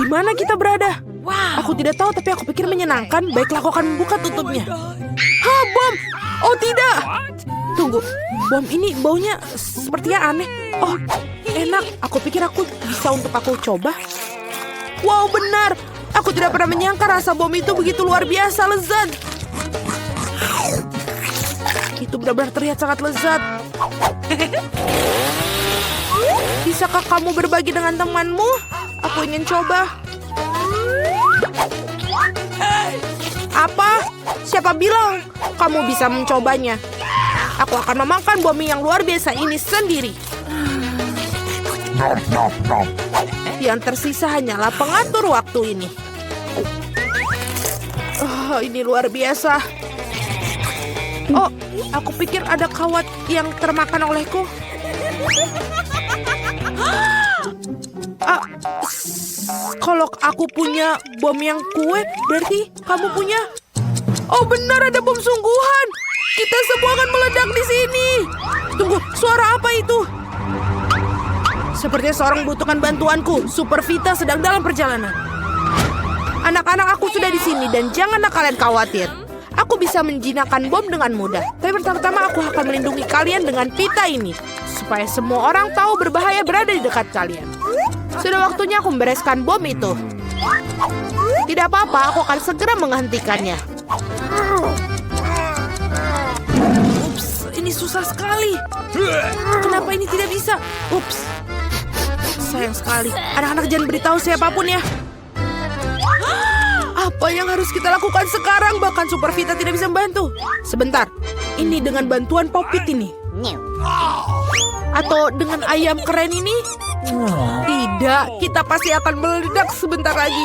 Di mana kita berada? Aku tidak tahu, tapi aku pikir menyenangkan. Baiklah, aku akan membuka tutupnya. Hah, bom! Oh tidak! Tunggu, bom ini baunya sepertinya aneh. Oh, enak. Aku pikir aku bisa untuk aku coba. Wow, benar. Aku tidak pernah menyangka rasa bom itu begitu luar biasa lezat. Itu benar-benar terlihat sangat lezat. Bisakah kamu berbagi dengan temanmu? Aku ingin coba. Apa? Siapa bilang kamu bisa mencobanya? Aku akan memakan bom yang luar biasa ini sendiri. Yang tersisa hanyalah pengatur waktu ini. Oh, ini luar biasa. Oh, aku pikir ada kawat yang termakan olehku. Kalau aku punya bom yang kue, berarti kamu punya? Oh benar, ada bom sungguhan. Kita semua akan meledak di sini. Tunggu, suara apa itu? Sepertinya seorang membutuhkan bantuanku. Super Vita sedang dalam perjalanan. Anak-anak, aku sudah di sini dan janganlah kalian khawatir. Aku bisa menjinakkan bom dengan mudah. Tapi pertama-tama aku akan melindungi kalian dengan pita ini. Supaya semua orang tahu berbahaya berada di dekat kalian. Sudah waktunya aku membereskan bom itu. Tidak apa-apa, aku akan segera menghentikannya. Ups, ini susah sekali. Kenapa ini tidak bisa? Ups, sayang sekali. Anak-anak jangan beritahu siapapun ya. Apa yang harus kita lakukan sekarang? Bahkan Super Vita tidak bisa membantu. Sebentar, ini dengan bantuan Popit ini. Atau dengan ayam keren ini? Tidak, kita pasti akan meledak sebentar lagi.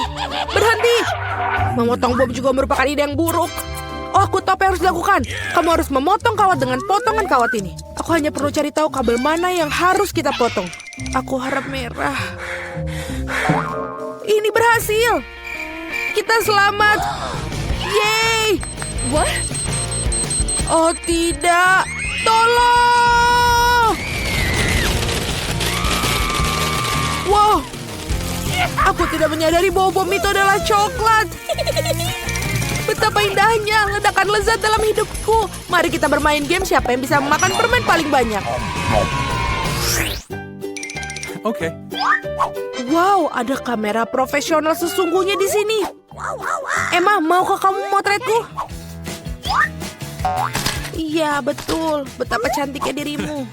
Berhenti! Memotong bom juga merupakan ide yang buruk. Oh, aku tahu apa yang harus dilakukan. Kamu harus memotong kawat dengan potongan kawat ini. Aku hanya perlu cari tahu kabel mana yang harus kita potong. Aku harap merah. Ini berhasil. Kita selamat. Yeay! What? Oh tidak, tolong! Wow, aku tidak menyadari bahwa bom itu adalah coklat. Betapa indahnya, ledakan lezat dalam hidupku. Mari kita bermain game siapa yang bisa memakan permen paling banyak. Oke. Wow, ada kamera profesional sesungguhnya di sini. Emma, maukah kamu memotretku? Iya, betul. Betapa cantiknya dirimu.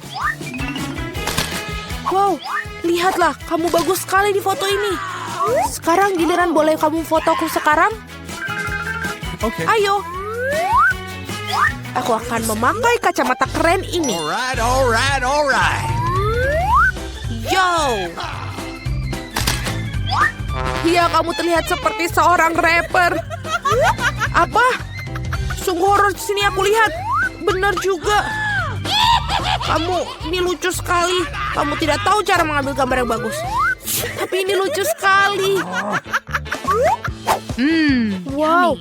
Wow, lihatlah, kamu bagus sekali di foto ini. Sekarang giliran, boleh kamu fotoku sekarang? Oke. Ayo. Aku akan memakai kacamata keren ini. Alright. Yo. Iya, kamu terlihat seperti seorang rapper. Apa? Sungguh horor di sini aku lihat. Benar juga. Kamu, ini lucu sekali. Kamu tidak tahu cara mengambil gambar yang bagus. Tapi ini lucu sekali. Wow.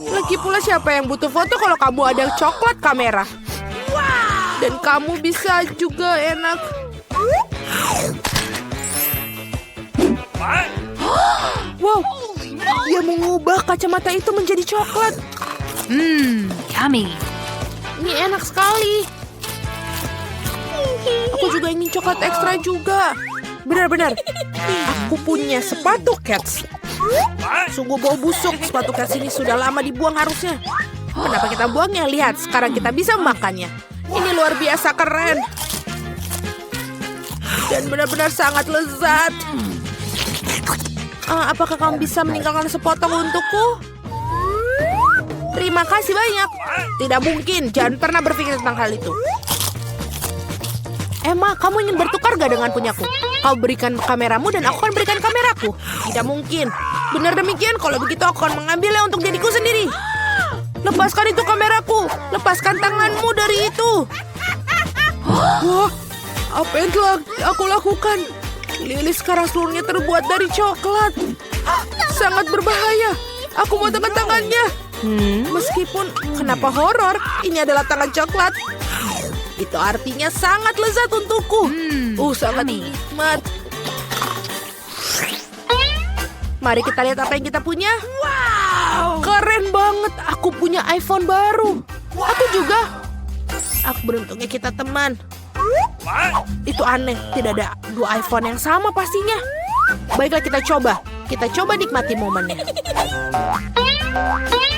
Lagi pula siapa yang butuh foto kalau kamu ada coklat kamera? Dan kamu bisa juga enak. Wow. Dia mengubah kacamata itu menjadi coklat. Yummy. Ini enak sekali. Aku juga ingin coklat ekstra juga. Benar-benar. Aku punya sepatu Cats. Sungguh bau busuk. Sepatu Cats ini sudah lama dibuang harusnya. Kenapa kita buangnya? Lihat, sekarang kita bisa memakannya. Ini luar biasa keren. Dan benar-benar sangat lezat. Apakah kamu bisa meninggalkan sepotong untukku? Terima kasih banyak. Tidak mungkin, jangan pernah berpikir tentang hal itu. Emma, kamu ingin bertukar gak dengan punyaku? Kau berikan kameramu dan aku akan berikan kameraku. Tidak mungkin. Benar demikian, kalau begitu aku akan mengambilnya untuk diriku sendiri. Lepaskan itu kameraku. Lepaskan tanganmu dari itu. Wah, apa yang telah aku lakukan? Lili sekarang seluruhnya terbuat dari coklat. Sangat berbahaya. Aku mau tekan tangannya. Meskipun kenapa horor, ini adalah tangan coklat. Itu artinya sangat lezat untukku. Sangat nikmat. Mari kita lihat apa yang kita punya. Wow! Keren banget, aku punya iPhone baru. Aku juga. Aku beruntungnya kita teman. Itu aneh, tidak ada dua iPhone yang sama pastinya. Baiklah kita coba. Kita coba nikmati momennya.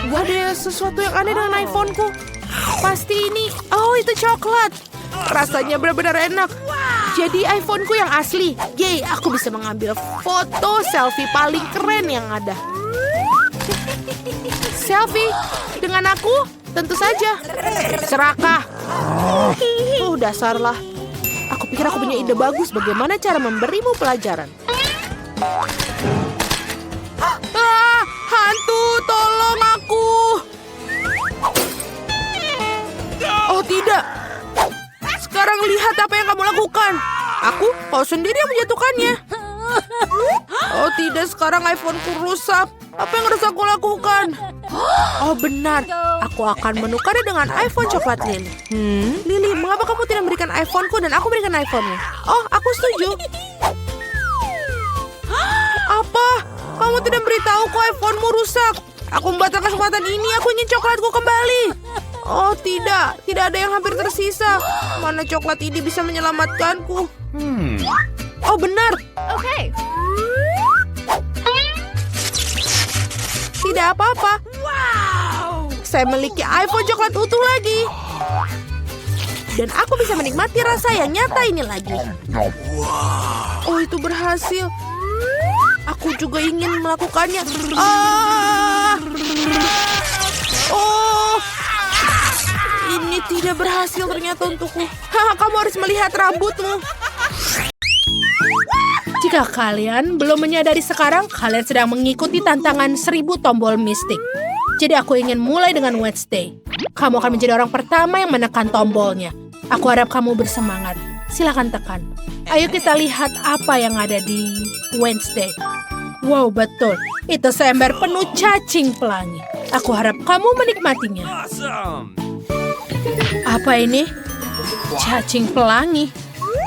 Wah, ada sesuatu yang aneh dengan iPhone-ku. Pasti ini. Oh, itu coklat. Rasanya benar-benar enak. Jadi iPhone-ku yang asli. Yeay, aku bisa mengambil foto selfie paling keren yang ada. Selfie dengan aku? Tentu saja. Serakah. Dasarlah. Aku pikir aku punya ide bagus bagaimana cara memberimu pelajaran. Hantu, tolong aku. Oh tidak. Sekarang lihat apa yang kamu lakukan. Kau sendiri yang menjatuhkannya. Oh tidak, sekarang iPhone-ku rusak. Apa yang harus aku lakukan? Oh benar, aku akan menukarnya dengan iPhone coklat Lily. Lily, mengapa kamu tidak memberikan iPhone-ku dan aku berikan iPhone-mu? Oh, aku setuju. Apa? Kamu tidak memberitahuku iPhone-mu rusak. Aku membatalkan kesempatan ini, aku ingin coklatku kembali. Oh tidak, tidak ada yang hampir tersisa. Mana coklat ini bisa menyelamatkanku? Oh benar. Okay. Tidak apa-apa. Wow. Saya memiliki iPhone coklat utuh lagi. Dan aku bisa menikmati rasa yang nyata ini lagi. Oh, itu berhasil. Aku juga ingin melakukannya. Oh. Ini tidak berhasil ternyata untukku. Kamu harus melihat rambutmu. Jika kalian belum menyadari sekarang, kalian sedang mengikuti tantangan 1000 tombol mistik. Jadi aku ingin mulai dengan Wednesday. Kamu akan menjadi orang pertama yang menekan tombolnya. Aku harap kamu bersemangat. Silakan tekan. Ayo kita lihat apa yang ada di Wednesday. Wow, betul. Itu seember penuh cacing pelangi. Aku harap kamu menikmatinya. Apa ini? Cacing pelangi.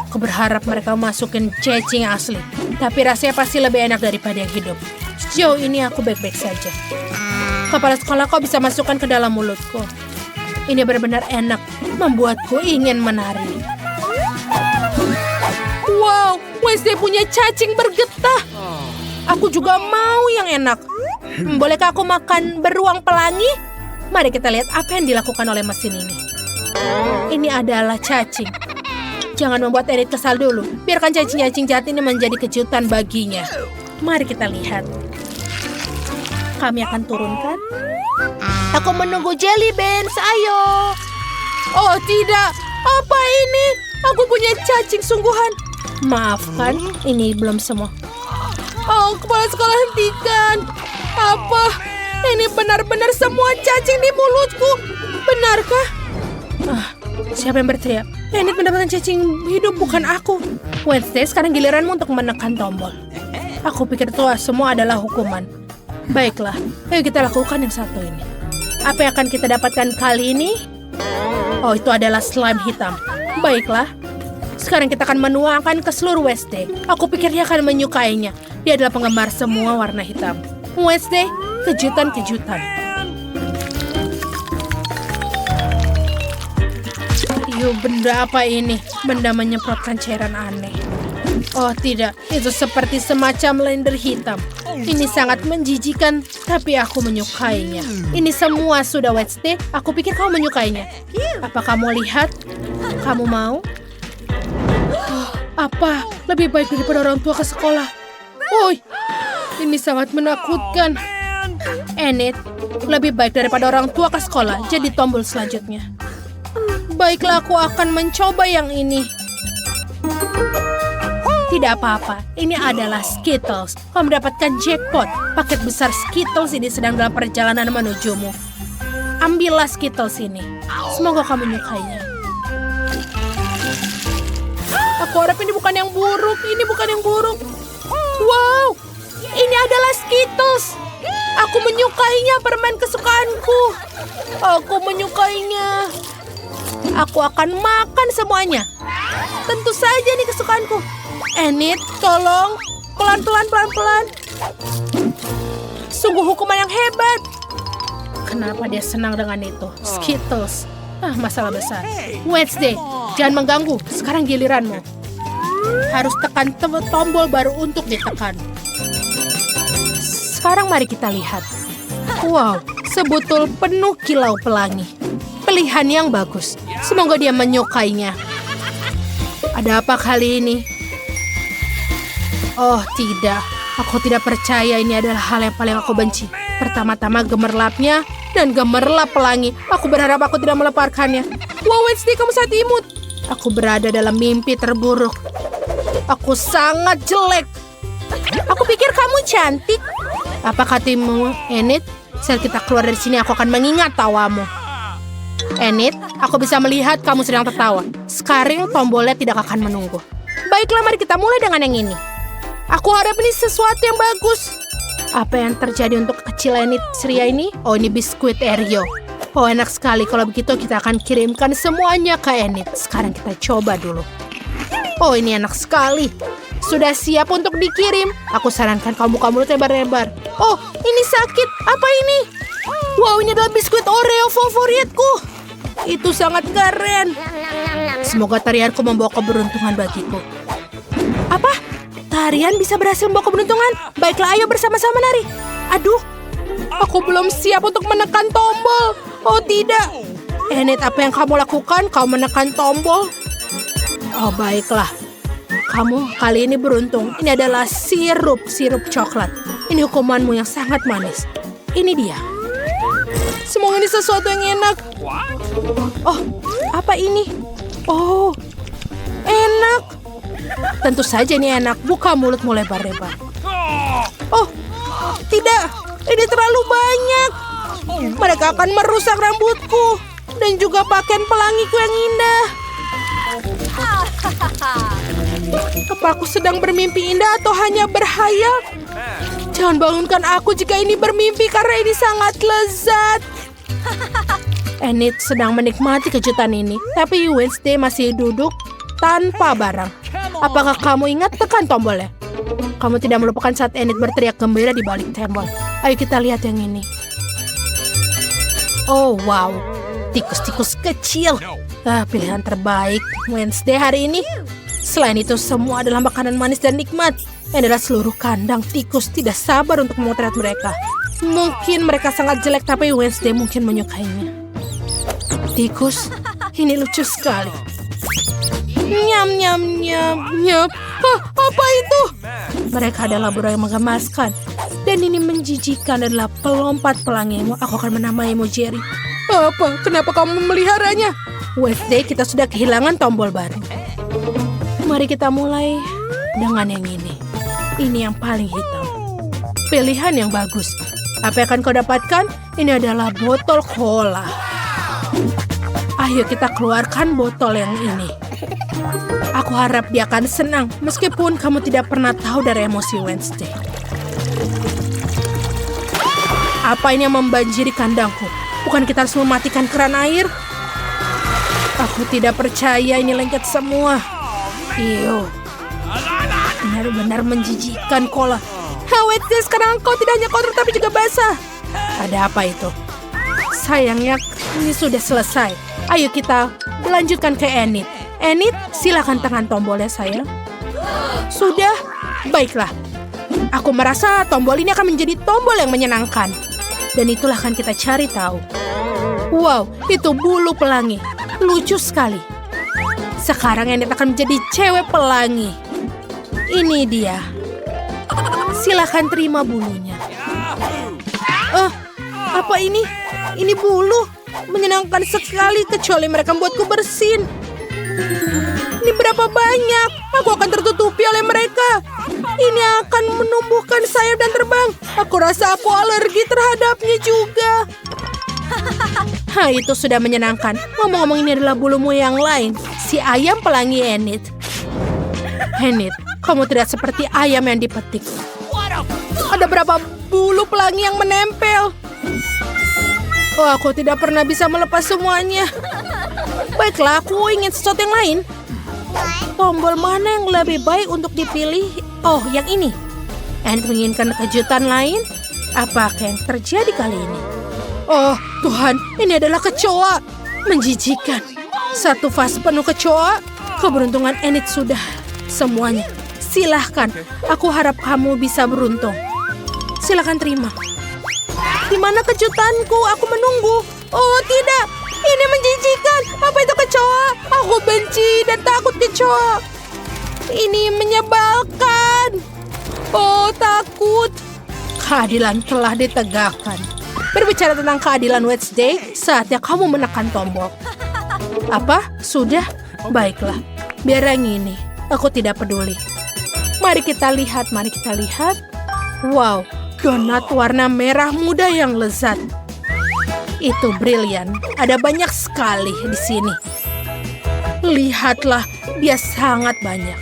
Aku berharap mereka masukin cacing asli. Tapi rasanya pasti lebih enak daripada yang hidup. Sejauh ini aku baik-baik saja. Kepala sekolah kau bisa masukkan ke dalam mulutku. Ini benar-benar enak. Membuatku ingin menari. Wow, Wednesday punya cacing bergetah. Aku juga mau yang enak. Bolehkah aku makan beruang pelangi? Mari kita lihat apa yang dilakukan oleh mesin ini. Ini adalah cacing. Jangan membuat Enid kesal dulu. Biarkan cacing-cacing jahat ini menjadi kejutan baginya. Mari kita lihat. Kami akan turunkan. Aku menunggu Jelly Beans, ayo. Oh tidak, apa ini? Aku punya cacing sungguhan. Maafkan, ini belum semua. Oh, kepala sekolah hentikan. Apa? Ini benar-benar semua cacing di mulutku. Benarkah? Siapa yang berteriak? Enid mendapatkan cacing hidup, bukan aku. Wednesday, sekarang giliranmu untuk menekan tombol. Aku pikir tua semua adalah hukuman. Baiklah, ayo kita lakukan yang satu ini. Apa yang akan kita dapatkan kali ini? Oh, itu adalah slime hitam. Baiklah, sekarang kita akan menuangkan ke seluruh Wednesday. Aku pikir dia akan menyukainya. Dia adalah penggemar semua warna hitam. Wednesday, kejutan-kejutan. Yuk, benda apa ini? Benda menyemprotkan cairan aneh. Oh tidak, itu seperti semacam blender hitam. Ini sangat menjijikan, tapi aku menyukainya. Ini semua sudah Wednesday, aku pikir kamu menyukainya. Apa kamu lihat? Kamu mau? Apa? Lebih baik daripada orang tua ke sekolah. Woi, ini sangat menakutkan. Enid, lebih baik daripada orang tua ke sekolah. Jadi tombol selanjutnya. Baiklah, aku akan mencoba yang ini. Tidak apa-apa, ini adalah Skittles. Kau mendapatkan jackpot. Paket besar Skittles ini sedang dalam perjalanan menujumu. Ambillah Skittles ini. Semoga kamu menyukainya. Aku harap ini bukan yang buruk. Ini bukan yang buruk. Wow, ini adalah Skittles. Aku menyukainya, permen kesukaanku. Aku menyukainya. Aku akan makan semuanya. Tentu saja ini kesukaanku. Enid, tolong. Pelan-pelan, pelan-pelan. Sungguh hukuman yang hebat. Kenapa dia senang dengan itu? Skittles. Masalah besar. Wednesday, jangan mengganggu. Sekarang giliranmu. Harus tekan tombol baru untuk ditekan. Sekarang mari kita lihat. Wow, sebutul penuh kilau pelangi. Pilihan yang bagus. Semoga dia menyukainya. Ada apa kali ini? Oh, tidak. Aku tidak percaya ini adalah hal yang paling aku benci. Pertama-tama gemerlapnya dan gemerlap pelangi. Aku berharap aku tidak meleparkannya. Wow, Wednesday, kamu sangat imut. Aku berada dalam mimpi terburuk. Aku sangat jelek. Aku pikir kamu cantik. Apa katamu, Enid? Saat kita keluar dari sini, aku akan mengingat tawamu. Enid, aku bisa melihat kamu sedang tertawa. Sekarang tombolnya tidak akan menunggu. Baiklah, mari kita mulai dengan yang ini. Aku harap ini sesuatu yang bagus. Apa yang terjadi untuk kecil Enid ceria ini? Oh, ini biskuit Oreo. Oh, enak sekali. Kalau begitu kita akan kirimkan semuanya ke Enid. Sekarang kita coba dulu. Oh, ini enak sekali. Sudah siap untuk dikirim. Aku sarankan kamu buka mulut lebar-lebar. Oh, ini sakit. Apa ini? Wow, ini adalah biskuit Oreo favoritku. Itu sangat keren. Semoga tarianku membawa keberuntungan bagiku. Apa? Tarian bisa berhasil membawa keberuntungan? Baiklah, ayo bersama-sama nari. Aduh, aku belum siap untuk menekan tombol. Oh tidak. Enid, apa yang kamu lakukan? Kau menekan tombol? Oh, baiklah. Kamu kali ini beruntung. Ini adalah sirup coklat. Ini hukumanmu yang sangat manis. Ini dia. Semoga ini sesuatu yang enak. Oh, apa ini? Oh, enak. Tentu saja ini enak. Buka mulutmu lebar-lebar. Oh, tidak. Ini terlalu banyak. Mereka akan merusak rambutku. Dan juga pakaian pelangiku yang indah. Apa aku sedang bermimpi indah atau hanya berhayal? Jangan bangunkan aku jika ini bermimpi karena ini sangat lezat. Enid sedang menikmati kejutan ini. Tapi Wednesday masih duduk tanpa barang. Apakah kamu ingat tekan tombolnya? Kamu tidak melupakan saat Enid berteriak gembira di balik tembok. Ayo kita lihat yang ini. Oh wow, tikus-tikus kecil. Pilihan terbaik Wednesday hari ini. Selain itu semua adalah makanan manis dan nikmat. Ini adalah seluruh kandang tikus tidak sabar untuk memotret mereka. Mungkin mereka sangat jelek tapi Wednesday mungkin menyukainya. Tikus, ini lucu sekali. Nyam nyam nyam nyam. Apa itu? Mereka adalah burung yang menggemaskan. Dan ini menjijikan adalah pelompat pelangimu. Aku akan menamaimu Jerry. Apa? Kenapa kamu memeliharanya? Wednesday, kita sudah kehilangan tombol baru. Mari kita mulai dengan yang ini. Ini yang paling hitam. Pilihan yang bagus. Apa yang akan kau dapatkan? Ini adalah botol cola. Ayo kita keluarkan botol yang ini. Aku harap dia akan senang, meskipun kamu tidak pernah tahu dari emosi Wednesday. Apa ini yang membanjiri kandangku? Bukan kita harus mematikan keran air? Aku tidak percaya ini lengket semua. Iyo, benar-benar menjijikkan cola. Wednesday, sekarang kau tidak hanya kotor tapi juga basah. Ada apa itu? Sayangnya ini sudah selesai. Ayo kita lanjutkan ke Enid. Enid, silakan tekan tombolnya sayang. Sudah, baiklah. Aku merasa tombol ini akan menjadi tombol yang menyenangkan. Dan itulah akan kita cari tahu. Wow, itu bulu pelangi. Lucu sekali. Sekarang Enid akan menjadi cewek pelangi. Ini dia. Silakan terima bulunya. Apa ini? Ini bulu. Menyenangkan sekali kecuali mereka membuatku bersin. Ini berapa banyak? Aku akan tertutupi oleh mereka. Ini akan menumbuhkan sayap dan terbang. Aku rasa aku alergi terhadapnya juga. Itu sudah menyenangkan. Ngomong-ngomong, ini adalah bulumu yang lain. Si ayam pelangi Enid. Enid, kamu tidak seperti ayam yang dipetik. Ada berapa bulu pelangi yang menempel? Oh, aku tidak pernah bisa melepas semuanya. Baiklah, aku ingin sesuatu yang lain. Tombol mana yang lebih baik untuk dipilih? Oh, yang ini. Enid menginginkan kejutan lain? Apa yang terjadi kali ini? Oh, Tuhan, ini adalah kecoa. Menjijikan. Satu vas penuh kecoa. Keberuntungan Enid sudah. Semuanya. Silahkan. Aku harap kamu bisa beruntung. Silahkan terima. Di mana kejutanku? Aku menunggu. Oh, tidak. Ini menjijikan. Apa itu kecoa? Aku benci dan takut kecoa. Ini menyebalkan. Oh, takut. Keadilan telah ditegakkan. Berbicara tentang keadilan Wednesday, saatnya kamu menekan tombol. Apa? Sudah? Baiklah. Biar yang ini. Aku tidak peduli. Mari kita lihat, mari kita lihat. Wow, donat warna merah muda yang lezat. Itu brilian. Ada banyak sekali di sini. Lihatlah, dia sangat banyak.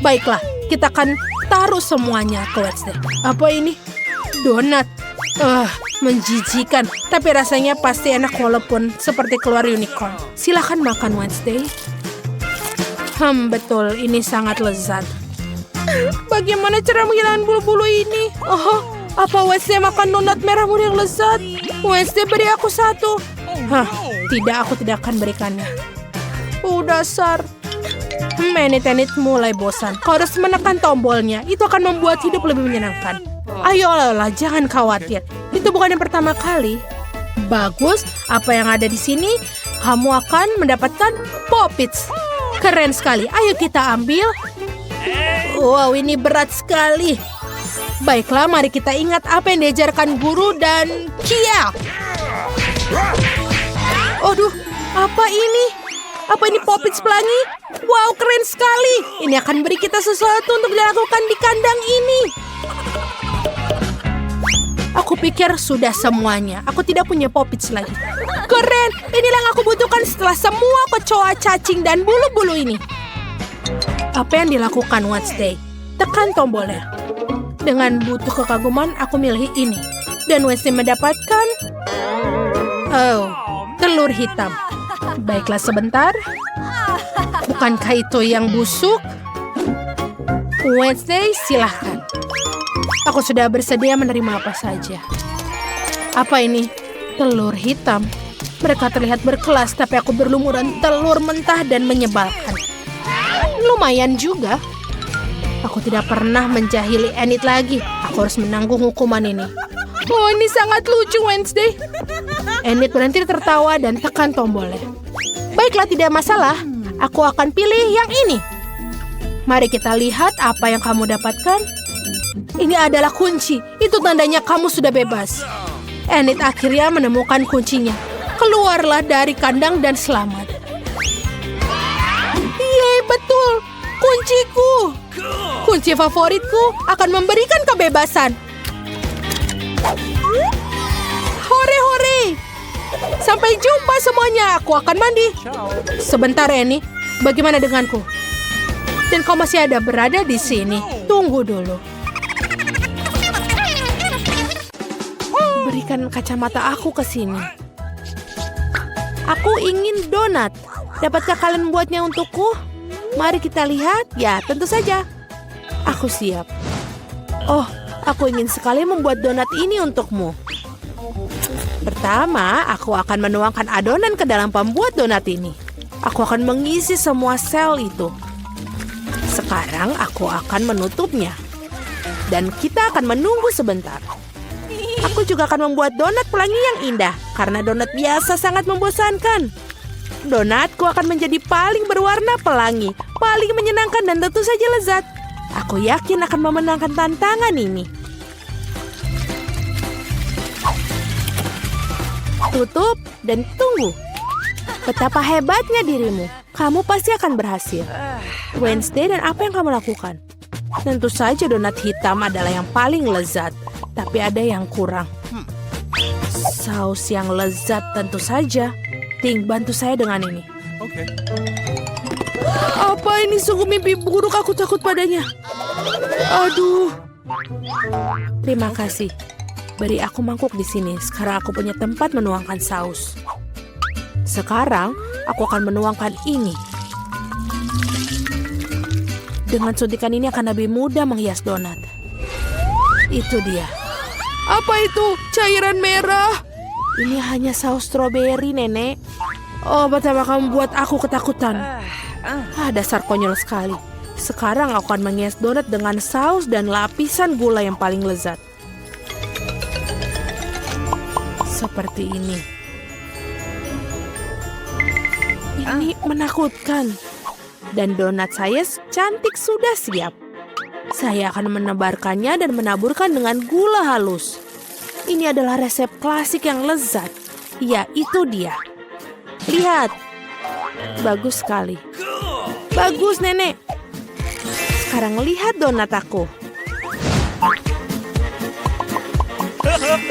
Baiklah, kita akan taruh semuanya ke Wednesday. Apa ini? Donat. Menjijikan. Tapi rasanya pasti enak walaupun seperti keluar unicorn. Silahkan makan Wednesday. Betul. Ini sangat lezat. Bagaimana cara menghilangkan bulu-bulu ini? Oh, apa Wednesday makan donat merah muda yang lezat? Wednesday beri aku satu. Tidak, aku tidak akan berikannya. Dasar. Enid mulai bosan. Kau harus menekan tombolnya. Itu akan membuat hidup lebih menyenangkan. Ayolah, jangan khawatir. Itu bukan yang pertama kali. Bagus, apa yang ada di sini? Kamu akan mendapatkan Poppits. Keren sekali. Ayo kita ambil. Wow, ini berat sekali. Baiklah, mari kita ingat apa yang diajarkan guru dan Kia. Aduh, apa ini? Apa ini Poppits pelangi? Wow, keren sekali. Ini akan beri kita sesuatu untuk dilakukan di kandang ini. Aku pikir sudah semuanya. Aku tidak punya Poppits lagi. Keren, inilah yang aku butuhkan setelah semua kecoa, cacing, dan bulu-bulu ini. Apa yang dilakukan Wednesday? Tekan tombolnya. Dengan butuh kekaguman, aku milih ini. Dan Wednesday mendapatkan... telur hitam. Baiklah sebentar. Bukankah itu yang busuk? Wednesday, silahkan. Aku sudah bersedia menerima apa saja. Apa ini? Telur hitam. Mereka terlihat berkelas, tapi aku berlumuran telur mentah dan menyebalkan. Lumayan juga. Aku tidak pernah menjahili Enid lagi. Aku harus menanggung hukuman ini. Oh, ini sangat lucu, Wednesday. Enid berhenti tertawa dan tekan tombolnya. Baiklah, tidak masalah. Aku akan pilih yang ini. Mari kita lihat apa yang kamu dapatkan. Ini adalah kunci. Itu tandanya kamu sudah bebas. Enid akhirnya menemukan kuncinya. Keluarlah dari kandang dan selamat. Yeay, betul. Kunciku. Kunci favoritku akan memberikan kebebasan. Hore-hore. Sampai jumpa semuanya. Aku akan mandi. Sebentar, Annie. Bagaimana denganku? Dan kau masih ada berada di sini. Tunggu dulu. Berikan kacamata aku ke sini. Aku ingin donat. Dapatkah kalian membuatnya untukku? Mari kita lihat. Ya, tentu saja. Aku siap. Oh, aku ingin sekali membuat donat ini untukmu. Pertama, aku akan menuangkan adonan ke dalam pembuat donat ini. Aku akan mengisi semua sel itu. Sekarang aku akan menutupnya. Dan kita akan menunggu sebentar. Aku juga akan membuat donat pelangi yang indah. Karena donat biasa sangat membosankan. Donatku akan menjadi paling berwarna pelangi. Paling menyenangkan dan tentu saja lezat. Aku yakin akan memenangkan tantangan ini. Tutup dan tunggu. Betapa hebatnya dirimu. Kamu pasti akan berhasil. Wednesday, dan apa yang kamu lakukan? Tentu saja donat hitam adalah yang paling lezat. Tapi ada yang kurang. Saus yang lezat tentu saja. Ting, bantu saya dengan ini. Okay. Apa ini? Sungguh mimpi buruk, aku takut padanya. Aduh. Terima kasih. Beri aku mangkuk di sini. Sekarang aku punya tempat menuangkan saus. Sekarang aku akan menuangkan ini. Dengan suntikan ini akan lebih mudah menghias donat. Itu dia. Apa itu? Cairan merah. Ini hanya saus stroberi, Nenek. Oh, betapa kamu buat aku ketakutan. Dasar konyol sekali. Sekarang aku akan menghias donat dengan saus dan lapisan gula yang paling lezat. Seperti ini. Ini menakutkan. Dan donat saya cantik sudah siap. Saya akan menebarkannya dan menaburkan dengan gula halus. Ini adalah resep klasik yang lezat. Ya, itu dia. Lihat. Bagus sekali. Bagus, Nenek. Sekarang lihat donat aku.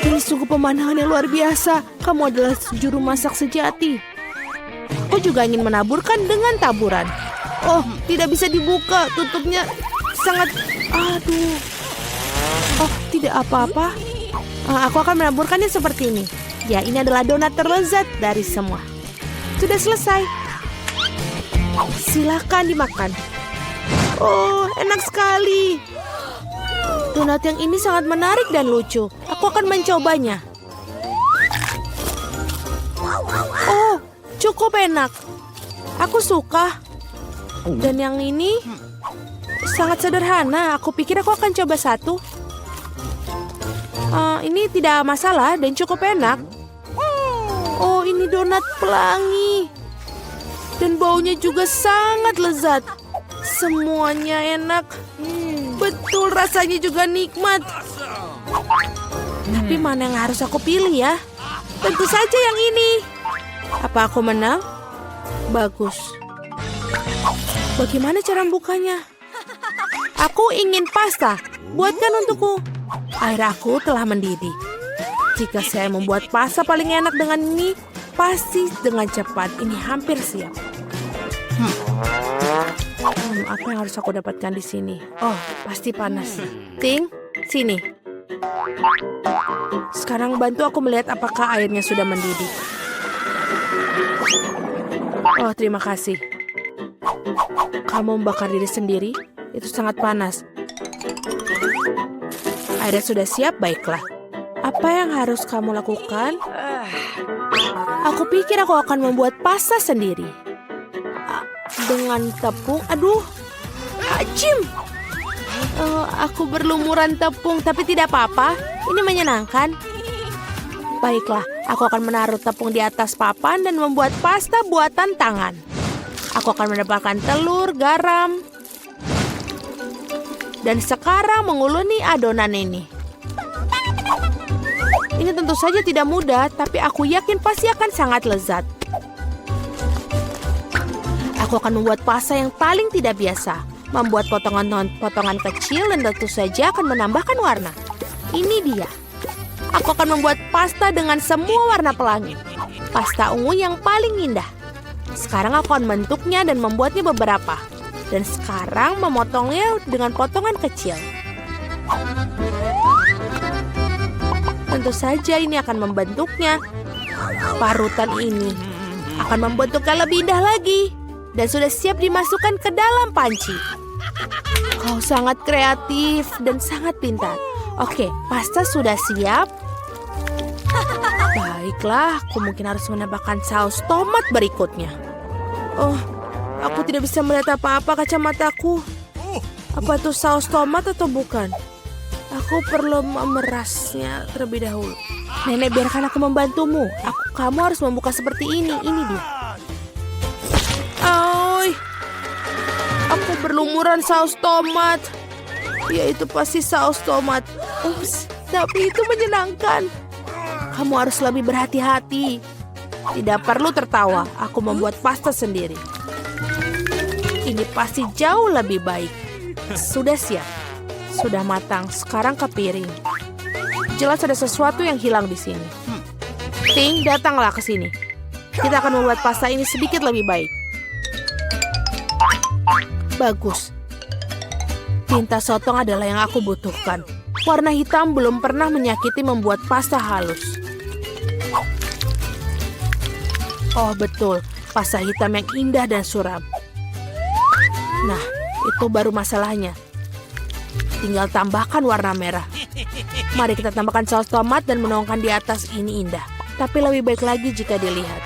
Ini sungguh pemandangan yang luar biasa. Kamu adalah juru masak sejati. Aku juga ingin menaburkan dengan taburan. Oh, tidak bisa dibuka. Tutupnya sangat... Aduh. Oh, tidak apa-apa. Aku akan menaburkannya seperti ini. Ya, ini adalah donat terlezat dari semua. Sudah selesai. Silakan dimakan. Oh, enak sekali. Donat yang ini sangat menarik dan lucu. Aku akan mencobanya. Oh, cukup enak. Aku suka. Dan yang ini sangat sederhana. Aku pikir aku akan coba satu. Ini tidak masalah dan cukup enak. Oh, ini donat pelangi. Dan baunya juga sangat lezat. Semuanya enak. Betul, rasanya juga nikmat. Tapi mana yang harus aku pilih ya? Tentu saja yang ini. Apa aku menang? Bagus. Bagaimana cara membukanya? Aku ingin pasta. Buatkan untukku. Air aku telah mendidih. Jika saya membuat pasta paling enak dengan ini, pasti dengan cepat. Ini hampir siap. Apa yang harus aku dapatkan di sini? Oh, pasti panas. Ting, sini. Sekarang bantu aku melihat apakah airnya sudah mendidih. Oh, terima kasih. Kamu membakar diri sendiri? Itu sangat panas. Airnya sudah siap, baiklah. Apa yang harus kamu lakukan? Aku pikir aku akan membuat pasta sendiri. Dengan tepung, aduh, acim. Aku berlumuran tepung, tapi tidak apa-apa. Ini menyenangkan. Baiklah, aku akan menaruh tepung di atas papan dan membuat pasta buatan tangan. Aku akan menambahkan telur, garam. Dan sekarang menguluni adonan ini. Ini tentu saja tidak mudah, tapi aku yakin pasti akan sangat lezat. Aku akan membuat pasta yang paling tidak biasa. Membuat potongan-potongan kecil dan tentu saja akan menambahkan warna. Ini dia. Aku akan membuat pasta dengan semua warna pelangi. Pasta ungu yang paling indah. Sekarang aku akan membentuknya dan membuatnya beberapa. Dan sekarang memotongnya dengan potongan kecil. Tentu saja ini akan membentuknya. Parutan ini akan membentuknya lebih indah lagi. Dan sudah siap dimasukkan ke dalam panci. Kau sangat kreatif dan sangat pintar. Oke, pasta sudah siap. Baiklah, aku mungkin harus menambahkan saus tomat berikutnya. Oh, aku tidak bisa melihat apa-apa kacamataaku. Apa itu saus tomat atau bukan? Aku perlu memerasnya terlebih dahulu. Nenek, biarkan aku membantumu. Kamu harus membuka seperti ini. Ini dia. Oi, aku berlumuran saus tomat. Ya, itu pasti saus tomat. Ups, tapi itu menyenangkan. Kamu harus lebih berhati-hati. Tidak perlu tertawa. Aku membuat pasta sendiri. Ini pasti jauh lebih baik. Sudah siap. Sudah matang. Sekarang ke piring. Jelas ada sesuatu yang hilang di sini. Ting, datanglah ke sini. Kita akan membuat pasta ini sedikit lebih baik. Bagus. Tinta sotong adalah yang aku butuhkan. Warna hitam belum pernah menyakiti membuat pasta halus. Oh, betul. Pasta hitam yang indah dan suram. Nah, itu baru masalahnya. tinggal tambahkan warna merah. Mari kita tambahkan saus tomat dan menuangkan di atas. Ini indah. Tapi lebih baik lagi jika dilihat.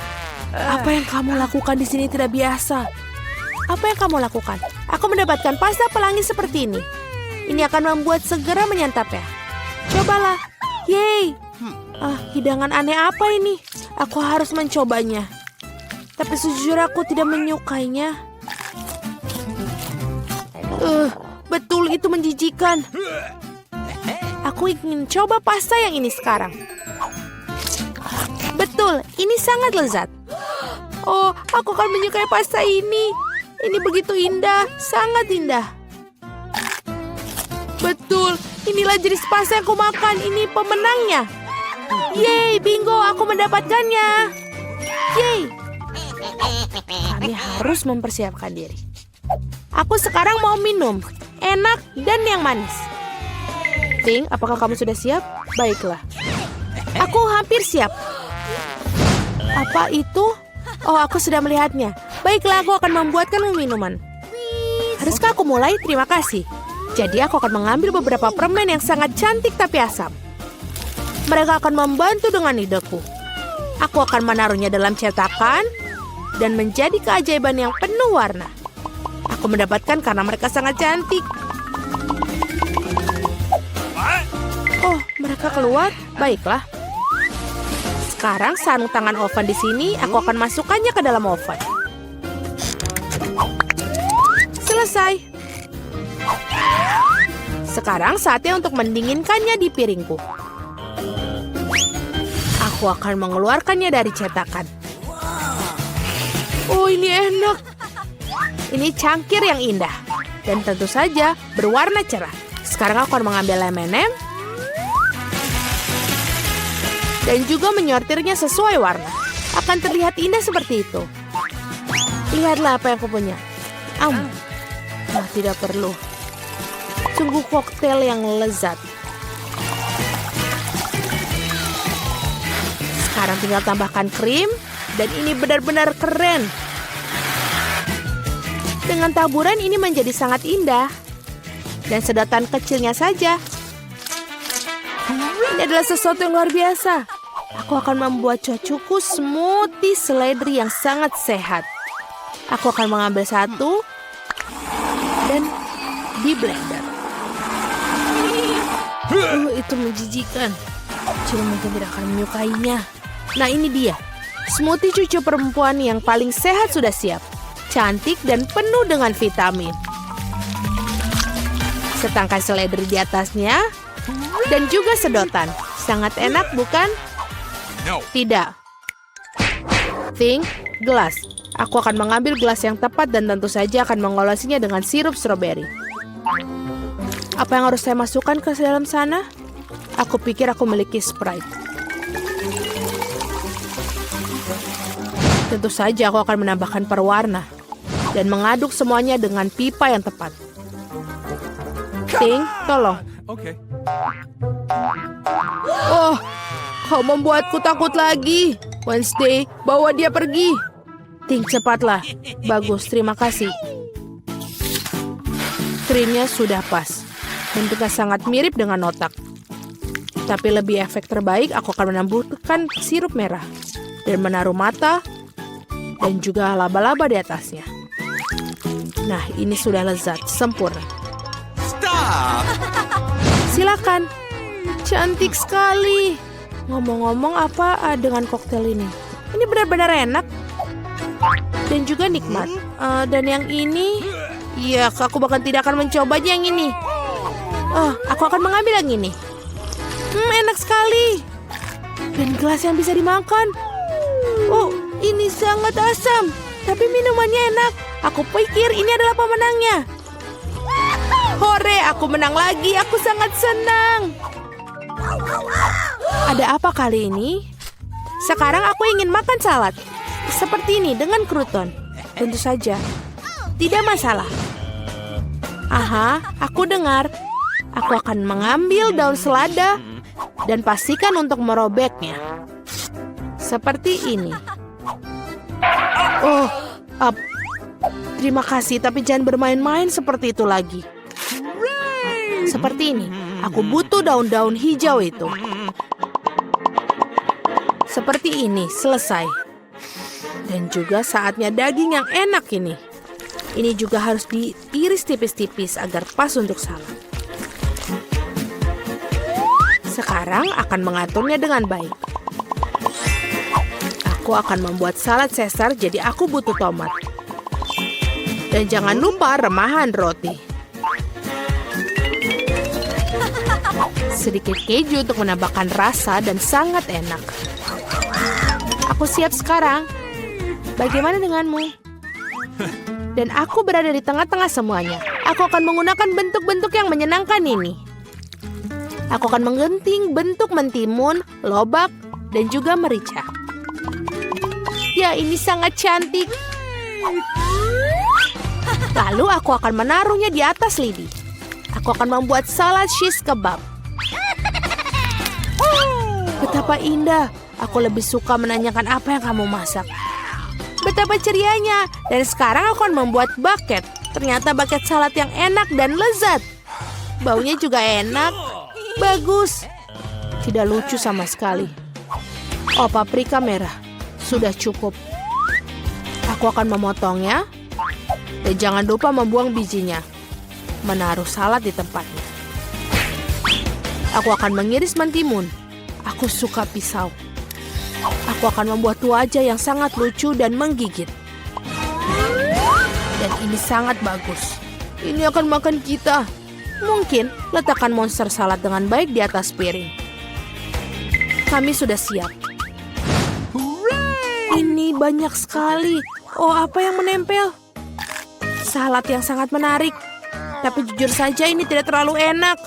Apa yang kamu lakukan di sini tidak biasa. Apa yang kamu lakukan? Aku mendapatkan pasta pelangi seperti ini. Ini akan membuat segera menyantapnya. Cobalah. Yeay. Hidangan aneh apa ini? Aku harus mencobanya. Tapi sejujurnya aku tidak menyukainya. Betul itu menjijikan. Aku ingin coba pasta yang ini sekarang. Betul, ini sangat lezat. Oh, aku akan menyukai pasta ini. Ini begitu indah, sangat indah. Betul, inilah jenis pasta yang aku makan. Ini pemenangnya. Yeay, bingo, aku mendapatkannya. Yeay. Kami harus mempersiapkan diri. Aku sekarang mau minum. Enak dan yang manis. Ting, apakah kamu sudah siap? Baiklah. Aku hampir siap. Apa itu? Oh, aku sudah melihatnya. Baiklah, aku akan membuatkanmu minuman. Haruskah aku mulai? Terima kasih. Jadi aku akan mengambil beberapa permen yang sangat cantik tapi asam. Mereka akan membantu dengan ideku. Aku akan menaruhnya dalam cetakan dan menjadi keajaiban yang penuh warna. Aku mendapatkan karena mereka sangat cantik. Oh, mereka keluar? Baiklah. Sekarang sarung tangan oven di sini, aku akan masukkannya ke dalam oven. Selesai. Sekarang saatnya untuk mendinginkannya di piringku. Aku akan mengeluarkannya dari cetakan. Oh, ini enak. Ini cangkir yang indah. Dan tentu saja berwarna cerah. Sekarang aku akan mengambil M&M. Dan juga menyortirnya sesuai warna. Akan terlihat indah seperti itu. Lihatlah apa yang aku punya. Tidak perlu. Sungguh koktail yang lezat. Sekarang tinggal tambahkan krim. Dan ini benar-benar keren. Dengan taburan ini menjadi sangat indah. Dan sedotan kecilnya saja. Ini adalah sesuatu yang luar biasa. Aku akan membuat cucuku smoothie seledri yang sangat sehat. Aku akan mengambil satu. Dan di blender. Itu menjijikan. Cuma mungkin tidak akan menyukainya. Nah, ini dia. Smoothie cucu perempuan yang paling sehat sudah siap. Cantik dan penuh dengan vitamin. Setangkai seledri di atasnya. Dan juga sedotan. Sangat enak, bukan? No. Tidak. Ting, gelas. Aku akan mengambil gelas yang tepat dan tentu saja akan mengolesinya dengan sirup stroberi. Apa yang harus saya masukkan ke dalam sana? Aku pikir aku memiliki Sprite. Tentu saja aku akan menambahkan perwarna dan mengaduk semuanya dengan pipa yang tepat. Ting, tolong. Okay. Oh, kau membuatku takut lagi. Wednesday, bawa dia pergi. Ting, cepatlah. Bagus, terima kasih. Krimnya sudah pas. Bentuknya sangat mirip dengan otak. Tapi lebih efek terbaik, aku akan menambahkan sirup merah. Dan menaruh mata. Dan juga laba-laba di atasnya. Nah, ini sudah lezat, sempurna. Stop! Silakan. Cantik sekali. Ngomong-ngomong apa dengan koktail ini? Ini benar-benar enak. Dan juga nikmat. Dan yang ini, ya, aku bahkan tidak akan mencobanya yang ini. Aku akan mengambil yang ini. Enak sekali. Dan gelas yang bisa dimakan. Oh, ini sangat asam. Tapi minumannya enak. Aku pikir ini adalah pemenangnya. Hore, aku menang lagi. Aku sangat senang. Ada apa kali ini? Sekarang aku ingin makan salad. Seperti ini dengan kruton. Tentu saja. Tidak masalah. Aha, aku dengar. Aku akan mengambil daun selada dan pastikan untuk merobeknya. Seperti ini. Oh, terima kasih, tapi jangan bermain-main seperti itu lagi. Seperti ini. Aku butuh daun-daun hijau itu. Seperti ini, selesai. Dan juga saatnya daging yang enak ini. Ini juga harus diiris tipis-tipis agar pas untuk salad. Sekarang akan mengaturnya dengan baik. Aku akan membuat salad Caesar, jadi aku butuh tomat. Dan jangan lupa remahan roti. Sedikit keju untuk menambahkan rasa dan sangat enak. Aku siap sekarang. Bagaimana denganmu? Dan aku berada di tengah-tengah semuanya. Aku akan menggunakan bentuk-bentuk yang menyenangkan ini. Aku akan menggunting bentuk mentimun, lobak, dan juga merica. Ya, ini sangat cantik. Lalu aku akan menaruhnya di atas lidi. Aku akan membuat salad shish kebab. Betapa indah. Aku lebih suka menanyakan apa yang kamu masak. Betapa cerianya. Dan sekarang aku akan membuat bucket. Ternyata bucket salad yang enak dan lezat. Baunya juga enak. Bagus. Tidak lucu sama sekali. Oh, paprika merah. Sudah cukup. Aku akan memotongnya. Dan jangan lupa membuang bijinya. Menaruh salad di tempatnya. Aku akan mengiris mentimun. Aku suka pisau. Aku akan membuat wajah yang sangat lucu dan menggigit. Dan ini sangat bagus. Ini akan makan kita. Mungkin letakkan monster salad dengan baik di atas piring. Kami sudah siap. Ini banyak sekali. Oh, apa yang menempel? Salad yang sangat menarik. Tapi jujur saja ini tidak terlalu enak.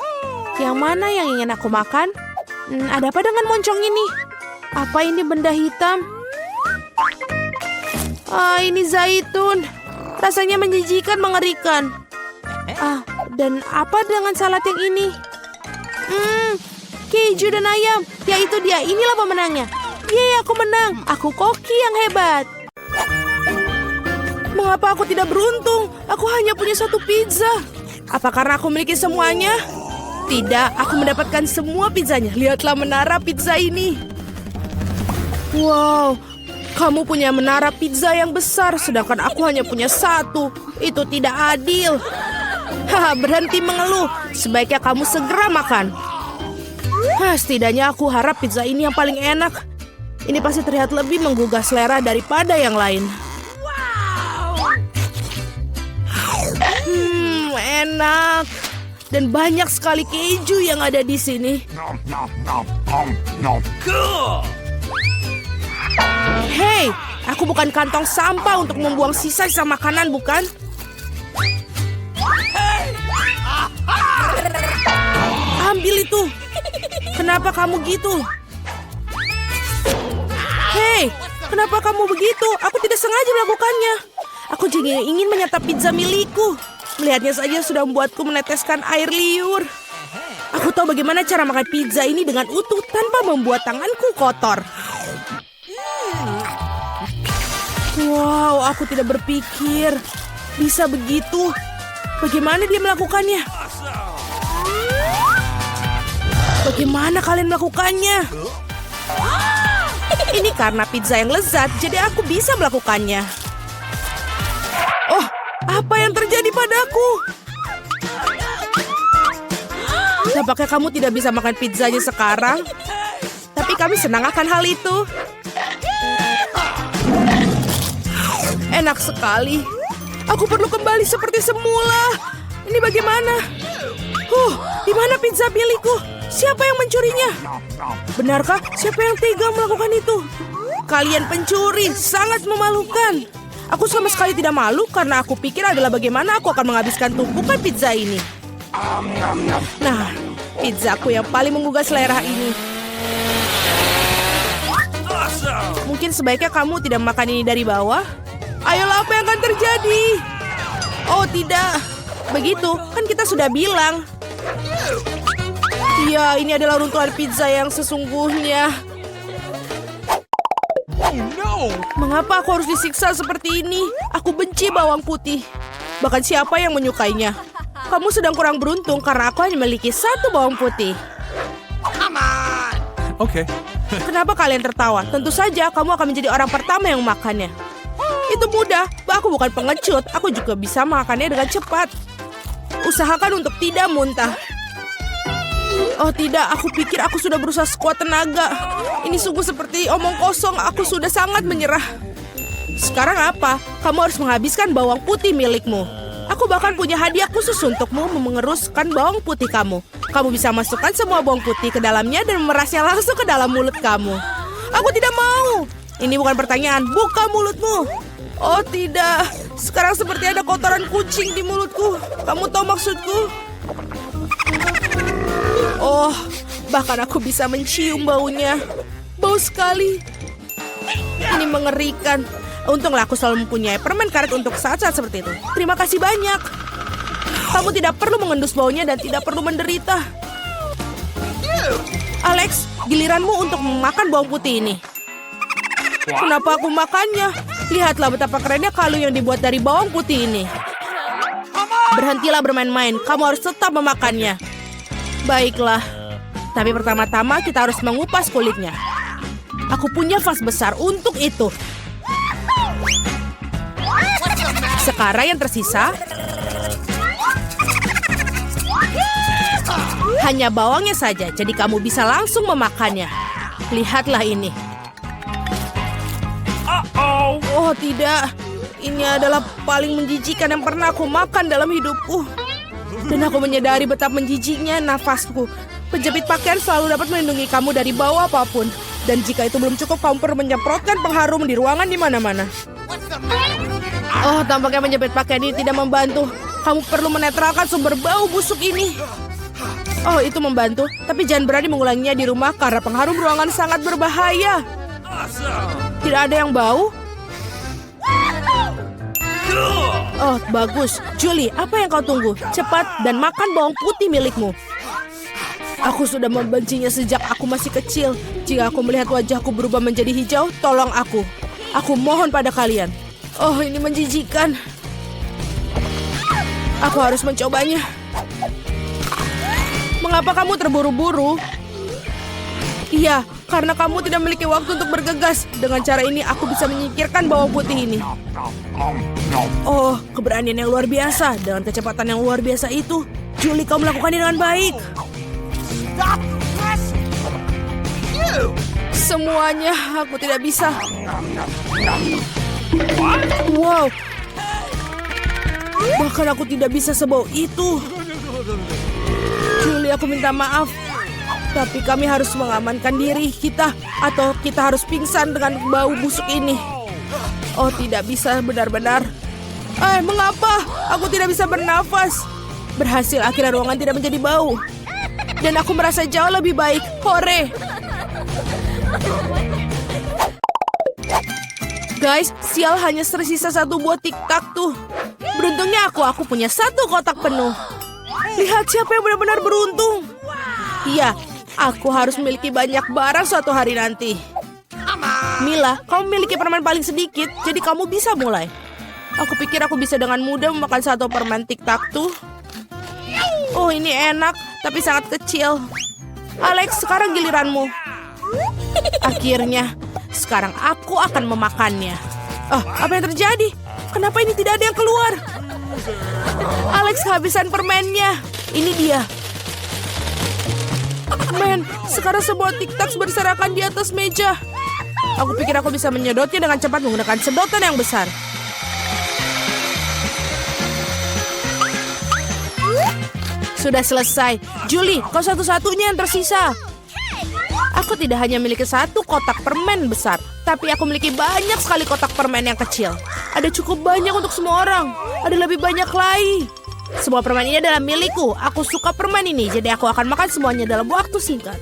Yang mana yang ingin aku makan? Ada apa dengan moncong ini? Apa ini benda hitam? Ini zaitun. Rasanya menjijikan, mengerikan. Dan apa dengan salad yang ini? Keju dan ayam. Ya itu dia, inilah pemenangnya. Yeay, aku menang. Aku koki yang hebat. Mengapa aku tidak beruntung? Aku hanya punya satu pizza. Apa karena aku memiliki semuanya? Tidak, aku mendapatkan semua pizzanya. Lihatlah menara pizza ini. Wow, kamu punya menara pizza yang besar, sedangkan aku hanya punya satu. Itu tidak adil. Haha, berhenti mengeluh. Sebaiknya kamu segera makan. Setidaknya aku harap pizza ini yang paling enak. Ini pasti terlihat lebih menggugah selera daripada yang lain. Enak. Dan banyak sekali keju yang ada di sini. Hei, aku bukan kantong sampah untuk membuang sisa-sisa makanan, bukan? Ambil itu. Kenapa kamu gitu? Hei, kenapa kamu begitu? Aku tidak sengaja melakukannya. Aku juga ingin menyantap pizza milikku. Melihatnya saja sudah membuatku meneteskan air liur. Aku tahu bagaimana cara makan pizza ini dengan utuh tanpa membuat tanganku kotor. Wow, aku tidak berpikir bisa begitu. Bagaimana dia melakukannya? Bagaimana kalian melakukannya? Ini karena pizza yang lezat, jadi aku bisa melakukannya. Oh, apa yang terjadi padaku? Tampaknya kamu tidak bisa makan pizzanya sekarang. Tapi kami senang akan hal itu. Enak sekali. Aku perlu kembali seperti semula. Ini bagaimana? Di mana pizza milikku? Siapa yang mencurinya? Benarkah? Siapa yang tega melakukan itu? Kalian pencuri, sangat memalukan. Aku sama sekali tidak malu karena aku pikir adalah bagaimana aku akan menghabiskan tumpukan pizza ini. Nah, pizzaku yang paling menggugah selera ini. Mungkin sebaiknya kamu tidak makan ini dari bawah. Ayolah, apa yang akan terjadi? Oh tidak, begitu kan kita sudah bilang. Iya, ini adalah runtuhan pizza yang sesungguhnya. No! Mengapa aku harus disiksa seperti ini? Aku benci bawang putih. Bahkan siapa yang menyukainya? Kamu sedang kurang beruntung karena aku hanya memiliki satu bawang putih. Okay. Kenapa kalian tertawa? Tentu saja kamu akan menjadi orang pertama yang makannya. Itu mudah, aku bukan pengecut. Aku juga bisa makannya dengan cepat. Usahakan untuk tidak muntah. Oh tidak, aku pikir aku sudah berusaha sekuat tenaga. Ini sungguh seperti omong kosong, aku sudah sangat menyerah. Sekarang apa? Kamu harus menghabiskan bawang putih milikmu. Aku bahkan punya hadiah khusus untukmu mengeruskan bawang putih kamu. Kamu bisa masukkan semua bawang putih ke dalamnya dan memerasnya langsung ke dalam mulut kamu. Aku tidak mau. Ini bukan pertanyaan, buka mulutmu. Oh tidak, sekarang seperti ada kotoran kucing di mulutku. Kamu tahu maksudku? Oh, bahkan aku bisa mencium baunya. Bau sekali. Ini mengerikan. Untunglah aku selalu mempunyai permen karet untuk saat-saat seperti itu. Terima kasih banyak. Kamu tidak perlu mengendus baunya dan tidak perlu menderita. Alex, giliranmu untuk memakan bawang putih ini. Kenapa aku makannya? Lihatlah betapa kerennya kalung yang dibuat dari bawang putih ini. Berhentilah bermain-main, kamu harus tetap memakannya. Baiklah, tapi pertama-tama kita harus mengupas kulitnya. Aku punya vas besar untuk itu. Sekarang yang tersisa hanya bawangnya saja, jadi kamu bisa langsung memakannya. Lihatlah ini. Oh tidak, ini adalah paling menjijikan yang pernah aku makan dalam hidupku. Dan aku menyadari betapa menjijiknya nafasku. Penjepit pakaian selalu dapat melindungi kamu dari bau apapun. Dan jika itu belum cukup, kamu perlu menyemprotkan pengharum di ruangan di mana-mana. Oh, tampaknya menjepit pakaian ini tidak membantu. Kamu perlu menetralkan sumber bau busuk ini. Oh, itu membantu. Tapi jangan berani mengulanginya di rumah karena pengharum ruangan sangat berbahaya. Tidak ada yang bau? Oh, bagus. Julie, apa yang kau tunggu? Cepat dan makan bawang putih milikmu. Aku sudah membencinya sejak aku masih kecil. Jika aku melihat wajahku berubah menjadi hijau, tolong aku. Aku mohon pada kalian. Oh, ini menjijikan. Aku harus mencobanya. Mengapa kamu terburu-buru? Iya, karena kamu tidak memiliki waktu untuk bergegas. Dengan cara ini, aku bisa menyingkirkan bawang putih ini. Oh, keberanian yang luar biasa. Dengan kecepatan yang luar biasa itu, Julie, kau melakukannya dengan baik. Semuanya, aku tidak bisa. Wow. Bahkan aku tidak bisa sebau itu. Julie, aku minta maaf. Tapi kami harus mengamankan diri kita. Atau kita harus pingsan dengan bau busuk ini. Oh, tidak bisa benar-benar. Mengapa? Aku tidak bisa bernafas. Berhasil, akhirnya ruangan tidak menjadi bau. Dan aku merasa jauh lebih baik. Hore! Guys, sial, hanya tersisa satu buah tiktak tuh. Beruntungnya aku punya satu kotak penuh. Lihat siapa yang benar-benar beruntung. Iya, aku harus memiliki banyak barang suatu hari nanti. Mila, kamu memiliki permen paling sedikit, jadi kamu bisa mulai. Aku pikir aku bisa dengan mudah memakan satu permen tiktak tuh. Oh, ini enak, tapi sangat kecil. Alex, sekarang giliranmu. Akhirnya, sekarang aku akan memakannya. Apa yang terjadi? Kenapa ini tidak ada yang keluar? Alex kehabisan permennya. Ini dia. Men, sekarang semua tiktaks berserakan di atas meja. Aku pikir aku bisa menyedotnya dengan cepat menggunakan sedotan yang besar. Sudah selesai. Julie, kau satu-satunya yang tersisa. Aku tidak hanya memiliki satu kotak permen besar, tapi aku memiliki banyak sekali kotak permen yang kecil. Ada cukup banyak untuk semua orang. Ada lebih banyak lagi. Semua permen ini adalah milikku. Aku suka permen ini, jadi aku akan makan semuanya dalam waktu singkat.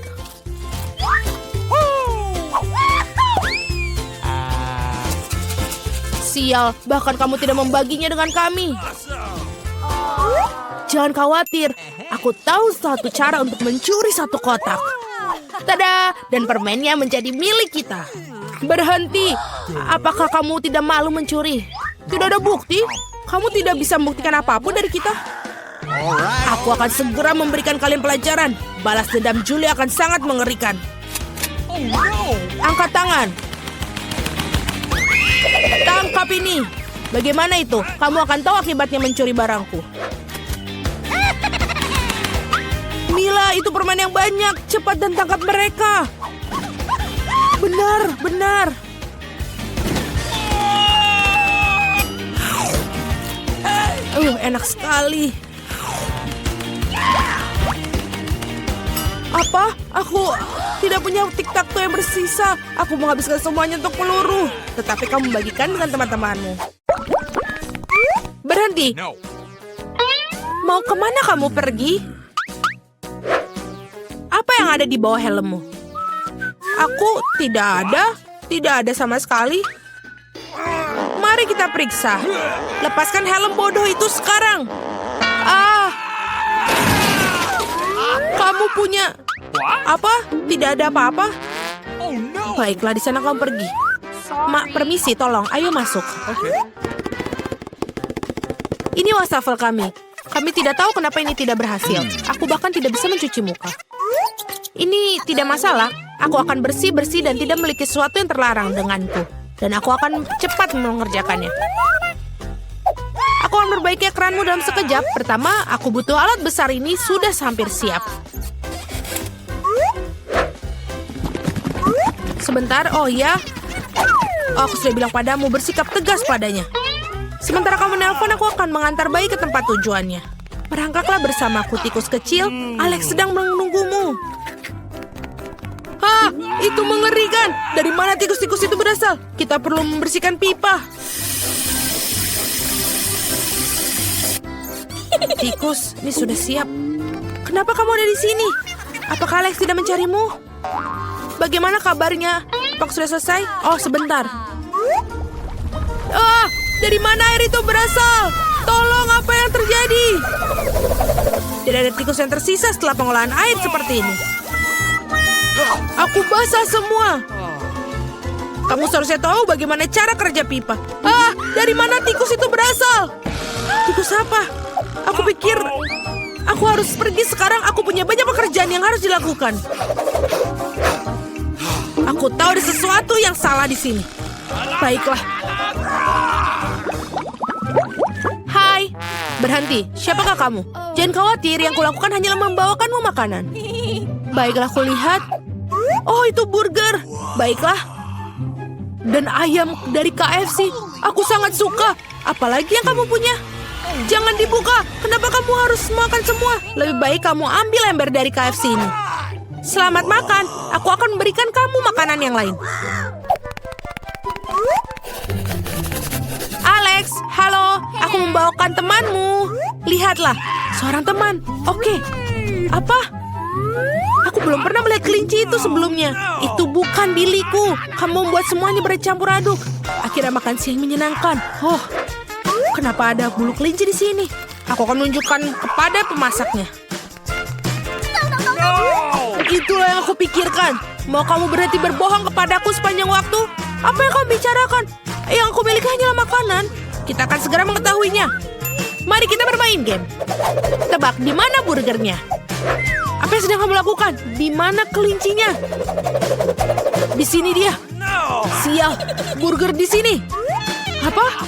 Sial, bahkan kamu tidak membaginya dengan kami. Jangan khawatir, aku tahu satu cara untuk mencuri satu kotak. Tada! Dan permennya menjadi milik kita. Berhenti! Apakah kamu tidak malu mencuri? Tidak ada bukti? Kamu tidak bisa membuktikan apapun dari kita? Alright. Aku akan segera memberikan kalian pelajaran. Balas dendam Julie akan sangat mengerikan. Oh no! Angkat tangan. Tangkap ini. Bagaimana itu? Kamu akan tahu akibatnya mencuri barangku. Mila, itu permen yang banyak. Cepat dan tangkap mereka. Benar, benar. Enak sekali. Apa? Aku tidak punya tic-tac-toe yang bersisa. Aku menghabiskan semuanya untuk peluru. Tetapi kamu bagikan dengan teman-temanmu. Berhenti. No. Mau kemana kamu pergi? Apa yang ada di bawah helmmu? Aku tidak ada sama sekali. Mari kita periksa. Lepaskan helm bodoh itu sekarang. Kamu punya apa? Tidak ada apa-apa. Oh no! Baiklah, di sana kamu pergi. Mak, permisi, tolong, ayo masuk. Okay. Ini wastafel kami. Kami tidak tahu kenapa ini tidak berhasil. Aku bahkan tidak bisa mencuci muka. Ini tidak masalah. Aku akan bersih-bersih dan tidak memiliki sesuatu yang terlarang denganku. Dan aku akan cepat mengerjakannya. Aku akan memperbaiki ekranmu dalam sekejap. Pertama, aku butuh alat besar ini sudah hampir siap. Sebentar, oh ya. Oh, aku sudah bilang padamu, bersikap tegas padanya. Sementara kamu nelpon, aku akan mengantar bayi ke tempat tujuannya. Merangkaklah bersamaku, tikus kecil. Alex sedang menunggumu. Hah, itu mengerikan. Dari mana tikus-tikus itu berasal? Kita perlu membersihkan pipa. Tikus, ini sudah siap. Kenapa kamu ada di sini? Apakah Alex tidak mencarimu? Bagaimana kabarnya? Apakah sudah selesai? Oh, sebentar. Dari mana air itu berasal? Tolong, apa yang terjadi? Tidak ada tikus yang tersisa setelah pengolahan air seperti ini. Aku basah semua. Kamu seharusnya tahu bagaimana cara kerja pipa. Dari mana tikus itu berasal? Tikus apa? Aku pikir aku harus pergi sekarang. Aku punya banyak pekerjaan yang harus dilakukan. Aku tahu ada sesuatu yang salah di sini. Baiklah. Hai, berhenti. Siapakah kamu? Jangan khawatir, yang kulakukan hanyalah membawakanmu makanan. Baiklah, kulihat. Oh, itu burger. Baiklah. Dan ayam dari KFC. Aku sangat suka. Apalagi yang kamu punya? Jangan dibuka. Kenapa kamu harus makan semua? Lebih baik kamu ambil ember dari KFC ini. Selamat makan. Aku akan memberikan kamu makanan yang lain. Alex, halo. Aku membawakan temanmu. Lihatlah, seorang teman. Oke. Apa? Aku belum pernah melihat kelinci itu sebelumnya. Itu bukan Billyku. Kamu membuat semuanya bercampur aduk. Akhirnya makan siang menyenangkan. Oh, kenapa ada bulu kelinci di sini? Aku akan menunjukkan kepada pemasaknya. Itulah yang aku pikirkan. Mau kamu berhenti berbohong kepadaku sepanjang waktu? Apa yang kamu bicarakan? Yang aku miliki hanyalah makanan. Kita akan segera mengetahuinya. Mari kita bermain game. Tebak, di mana burgernya? Apa yang sedang kamu lakukan? Di mana kelincinya? Di sini dia. Sial, burger di sini. Apa?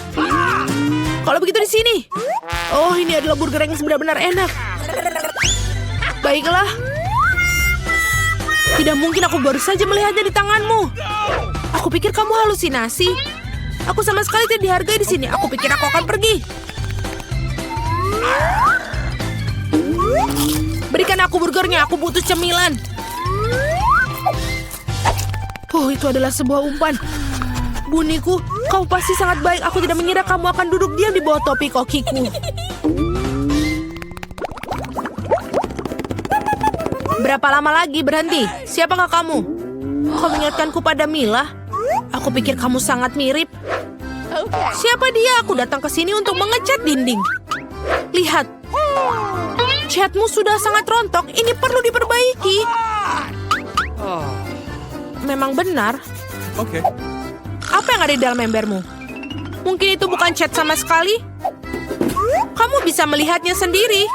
Kalau begitu di sini. Oh, ini adalah burger yang benar-benar enak. Baiklah. Tidak mungkin, aku baru saja melihatnya di tanganmu. Aku pikir kamu halusinasi. Aku sama sekali tidak dihargai di sini. Aku pikir aku akan pergi. Berikan aku burgernya, aku butuh cemilan. Oh, itu adalah sebuah umpan. Buniku, kau pasti sangat baik. Aku tidak mengira kamu akan duduk diam di bawah topi kokiku. Berapa lama lagi? Berhenti. Siapakah kamu? Kau mengingatkanku pada Mila. Aku pikir kamu sangat mirip. Siapa dia? Aku datang ke sini untuk mengecat dinding. Lihat. Catmu sudah sangat rontok. Ini perlu diperbaiki. Memang benar. Okay. Apa yang ada di dalam embermu? Mungkin itu bukan cat sama sekali. Kamu bisa melihatnya sendiri.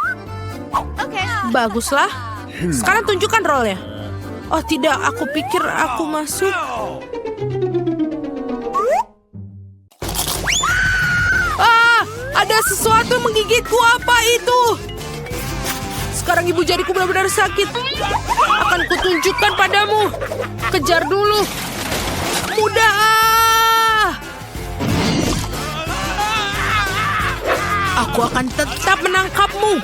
Baguslah. Sekarang tunjukkan role-nya. Oh tidak, aku pikir aku masuk. Ah, ada sesuatu yang menggigitku. Apa itu? Sekarang ibu jariku benar-benar sakit. Akan kutunjukkan padamu. Kejar dulu. Mudah. Aku akan tetap menangkapmu.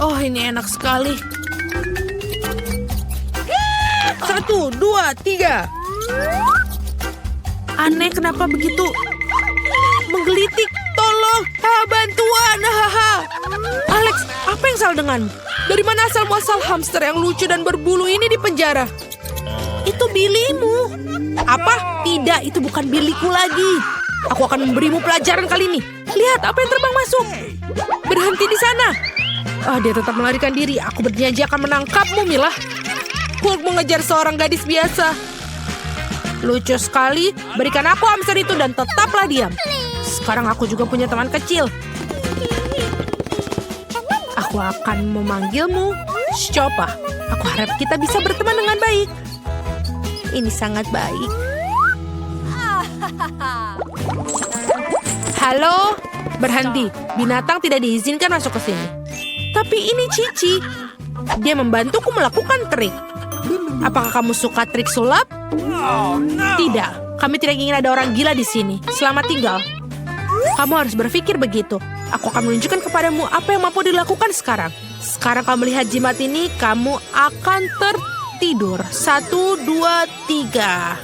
Oh, ini enak sekali. 1, 2, 3. Aneh, kenapa begitu menggelitik? Tolong, bantuan. Alex, apa yang salah denganmu? Dari mana asal-muasal hamster yang lucu dan berbulu ini di penjara? Itu Billymu. Apa? Tidak, itu bukan Billyku lagi. Aku akan memberimu pelajaran kali ini. Lihat apa yang terbang masuk. Berhenti di sana. Dia tetap melarikan diri. Aku berjanji akan menangkapmu, Mila. Hulk mengejar seorang gadis biasa. Lucu sekali. Berikan aku hamster itu dan tetaplah diam. Sekarang aku juga punya teman kecil. Aku akan memanggilmu Shopa. Aku harap kita bisa berteman dengan baik. Ini sangat baik. Halo, berhenti. Binatang tidak diizinkan masuk ke sini. Tapi ini Cici. Dia membantuku melakukan trik. Apakah kamu suka trik sulap? Tidak, kami tidak ingin ada orang gila di sini. Selamat tinggal. Kamu harus berpikir begitu. Aku akan menunjukkan kepadamu apa yang mampu dilakukan sekarang. Sekarang kamu lihat jimat ini, kamu akan tertidur. 1, 2, 3.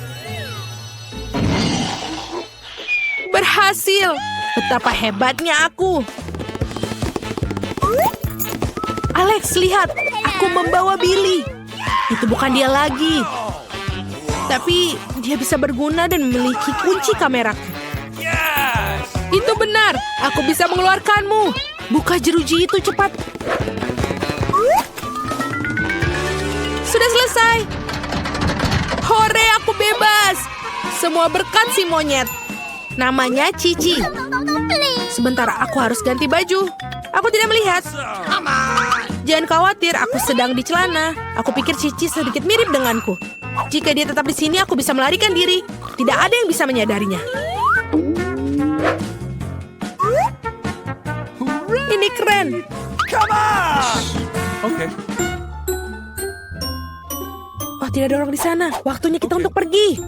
Berhasil. Betapa hebatnya aku. Alex, lihat. Aku membawa Billy. Itu bukan dia lagi. Tapi dia bisa berguna dan memiliki kunci kameraku. Itu benar. Aku bisa mengeluarkanmu. Buka jeruji itu cepat. Sudah selesai. Hore, aku bebas. Semua berkat si monyet. Namanya Cici. Sebentar, aku harus ganti baju. Aku tidak melihat. Jangan khawatir, aku sedang di celana. Aku pikir Cici sedikit mirip denganku. Jika dia tetap di sini, aku bisa melarikan diri. Tidak ada yang bisa menyadarinya. Ini keren. Okay. Oh, tidak ada orang di sana. Waktunya kita untuk pergi.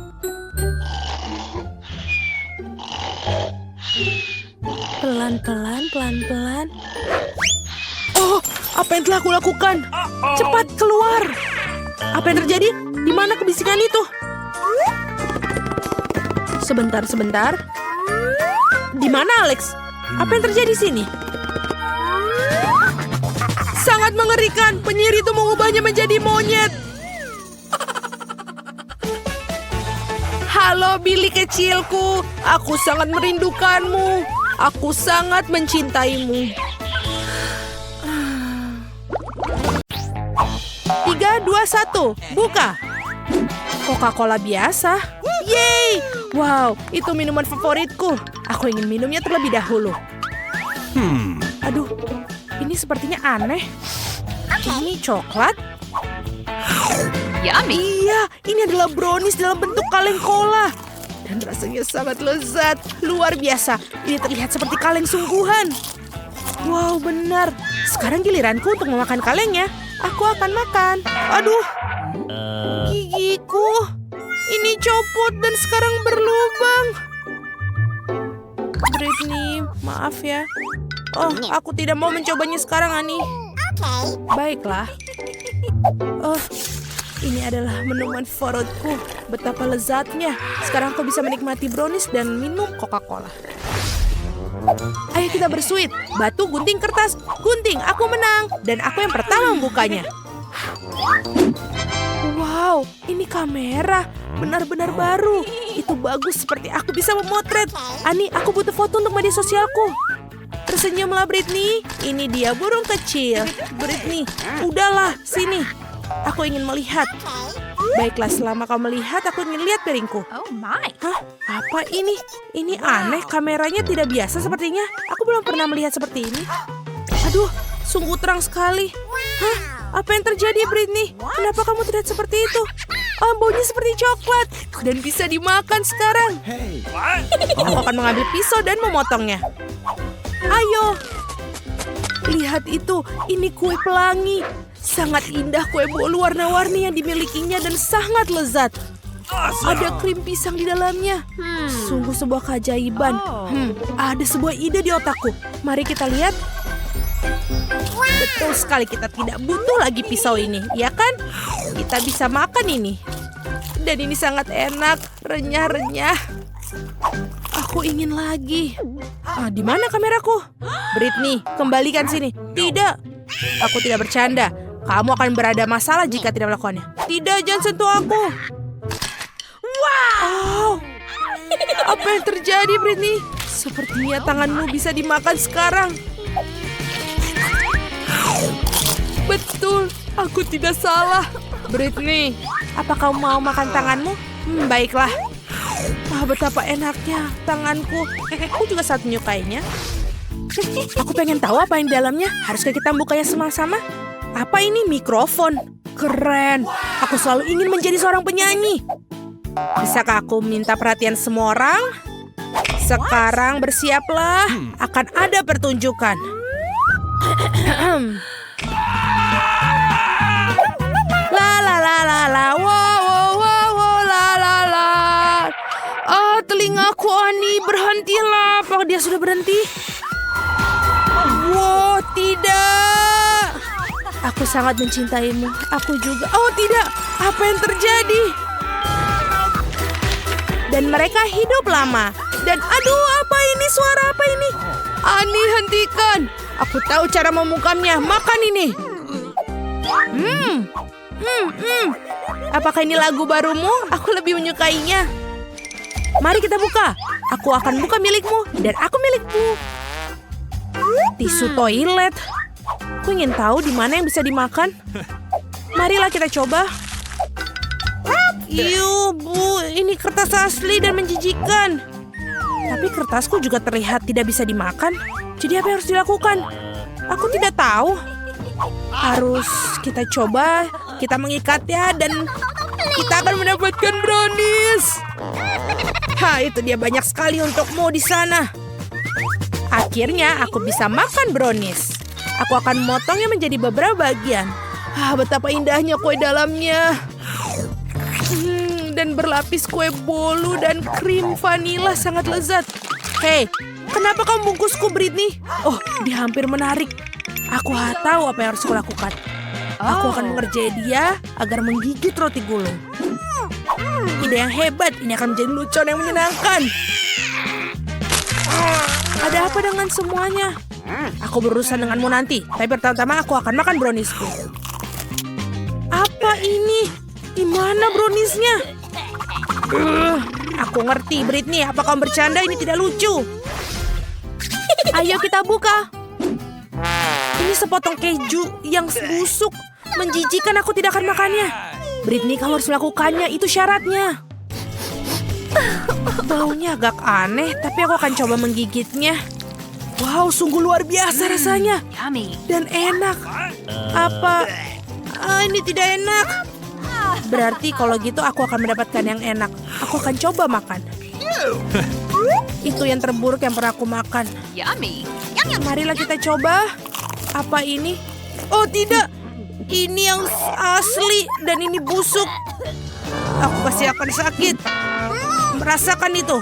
Pelan-pelan, pelan-pelan. Oh, apa yang telah aku lakukan? Cepat keluar. Apa yang terjadi? Di mana kebisikan itu? Sebentar, sebentar. Di mana Alex? Apa yang terjadi di sini? Sangat mengerikan. Penyihir itu mengubahnya menjadi monyet. Halo Billy kecilku. Aku sangat merindukanmu. Aku sangat mencintaimu. 3, 2, 1. Buka. Coca-Cola biasa. Yeay. Wow, itu minuman favoritku. Aku ingin minumnya terlebih dahulu. Aduh, ini sepertinya aneh. Ini coklat. Yummy. Iya, ini adalah brownies dalam bentuk kaleng cola. Dan rasanya sangat lezat. Luar biasa. Ini terlihat seperti kaleng sungguhan. Wow, benar. Sekarang giliranku untuk memakan kalengnya. Aku akan makan. Aduh, gigiku. Ini copot dan sekarang berlubang. Britney, maaf ya. Oh, aku tidak mau mencobanya sekarang, Ani. Baiklah. Oh, ini adalah minuman favoritku. Betapa lezatnya. Sekarang aku bisa menikmati brownies dan minum Coca-Cola. Ayo kita bersuit. Batu, gunting, kertas. Gunting, aku menang. Dan aku yang pertama membukanya. Wow, ini kamera. Benar-benar baru. Itu bagus, seperti aku bisa memotret. Ani, aku butuh foto untuk media sosialku. Tersenyumlah Britney. Ini dia burung kecil. Britney, udahlah, sini. Aku ingin melihat. Baiklah, selama kau melihat, aku ingin lihat piringku. Oh my. Hah? Apa ini? Ini aneh, kameranya tidak biasa sepertinya. Aku belum pernah melihat seperti ini. Aduh, sungguh terang sekali. Hah? Apa yang terjadi, Britney? Kenapa kamu terlihat seperti itu? Oh, baunya seperti coklat. Dan bisa dimakan sekarang. Hey. Aku akan mengambil pisau dan memotongnya. Ayo. Lihat itu, ini kue pelangi. Sangat indah kue bolu warna-warni yang dimilikinya dan sangat lezat. Ada krim pisang di dalamnya. Sungguh sebuah keajaiban. Ada sebuah ide di otakku. Mari kita lihat. Betul sekali, kita tidak butuh lagi pisau ini, ya kan? Kita bisa makan ini. Dan ini sangat enak, renyah-renyah. Aku ingin lagi. Di mana kameraku? Britney, kembalikan sini. Tidak. Aku tidak bercanda. Kamu akan berada masalah jika tidak melakukannya. Tidak, jangan sentuh aku. Wow. Apa yang terjadi, Britney? Sepertinya tanganmu bisa dimakan sekarang. Betul, aku tidak salah. Britney, apa kamu mau makan tanganmu? Baiklah. Betapa enaknya tanganku. Aku juga sangat menyukainya. Aku pengen tahu apa yang di dalamnya. Haruskah kita bukanya sama-sama? Apa ini? Mikrofon. Keren. Aku selalu ingin menjadi seorang penyanyi. Bisakah aku minta perhatian semua orang? Sekarang bersiaplah. Akan ada pertunjukan. La la la la la, wow wow wow wow, la la la. Telingaku, Ani, berhentilah. Apakah dia sudah berhenti? Wow, tidak. Aku sangat mencintaimu. Aku juga. Oh tidak, apa yang terjadi? Dan mereka hidup lama. Dan aduh, apa ini? Suara apa ini? Ani, hentikan. Aku tahu cara memukamnya. Makan ini. Apakah ini lagu barumu? Aku lebih menyukainya. Mari kita buka. Aku akan buka milikmu dan aku milikmu. Tisu toilet. Aku ingin tahu di mana yang bisa dimakan. Marilah kita coba. Iu, Bu, ini kertas asli dan menjijikan. Tapi kertasku juga terlihat tidak bisa dimakan. Jadi apa yang harus dilakukan? Aku tidak tahu. Harus kita coba, kita mengikatnya dan kita akan mendapatkan brownies. Itu dia, banyak sekali untukmu di sana. Akhirnya aku bisa makan brownies. Aku akan memotongnya menjadi beberapa bagian. Betapa indahnya kue dalamnya. Dan berlapis kue bolu dan krim vanila sangat lezat. Hei, kenapa kamu bungkusku, Britney? Oh, dia hampir menarik. Aku tahu apa yang harus kulakukan. Aku akan mengerjai dia agar menggigit roti gulung. Ide yang hebat, ini akan menjadi lucon yang menyenangkan. Ada apa dengan semuanya? Aku berurusan denganmu nanti. Tapi pertama-tama aku akan makan browniesku. Apa ini? Di mana browniesnya? Aku ngerti, Britney. Apa kamu bercanda? Ini tidak lucu. Ayo kita buka. Ini sepotong keju yang busuk. Menjijikan, aku tidak akan makannya. Britney, kamu harus melakukannya. Itu syaratnya. Baunya agak aneh, tapi aku akan coba menggigitnya. Wow, sungguh luar biasa rasanya. Yummy. Dan enak. Apa? Ini tidak enak. Berarti kalau gitu aku akan mendapatkan yang enak. Aku akan coba makan. Itu yang terburuk yang pernah aku makan. Yummy. Marilah kita coba. Apa ini? Oh tidak. Ini yang asli dan ini busuk. Aku pasti akan sakit. Merasakan itu.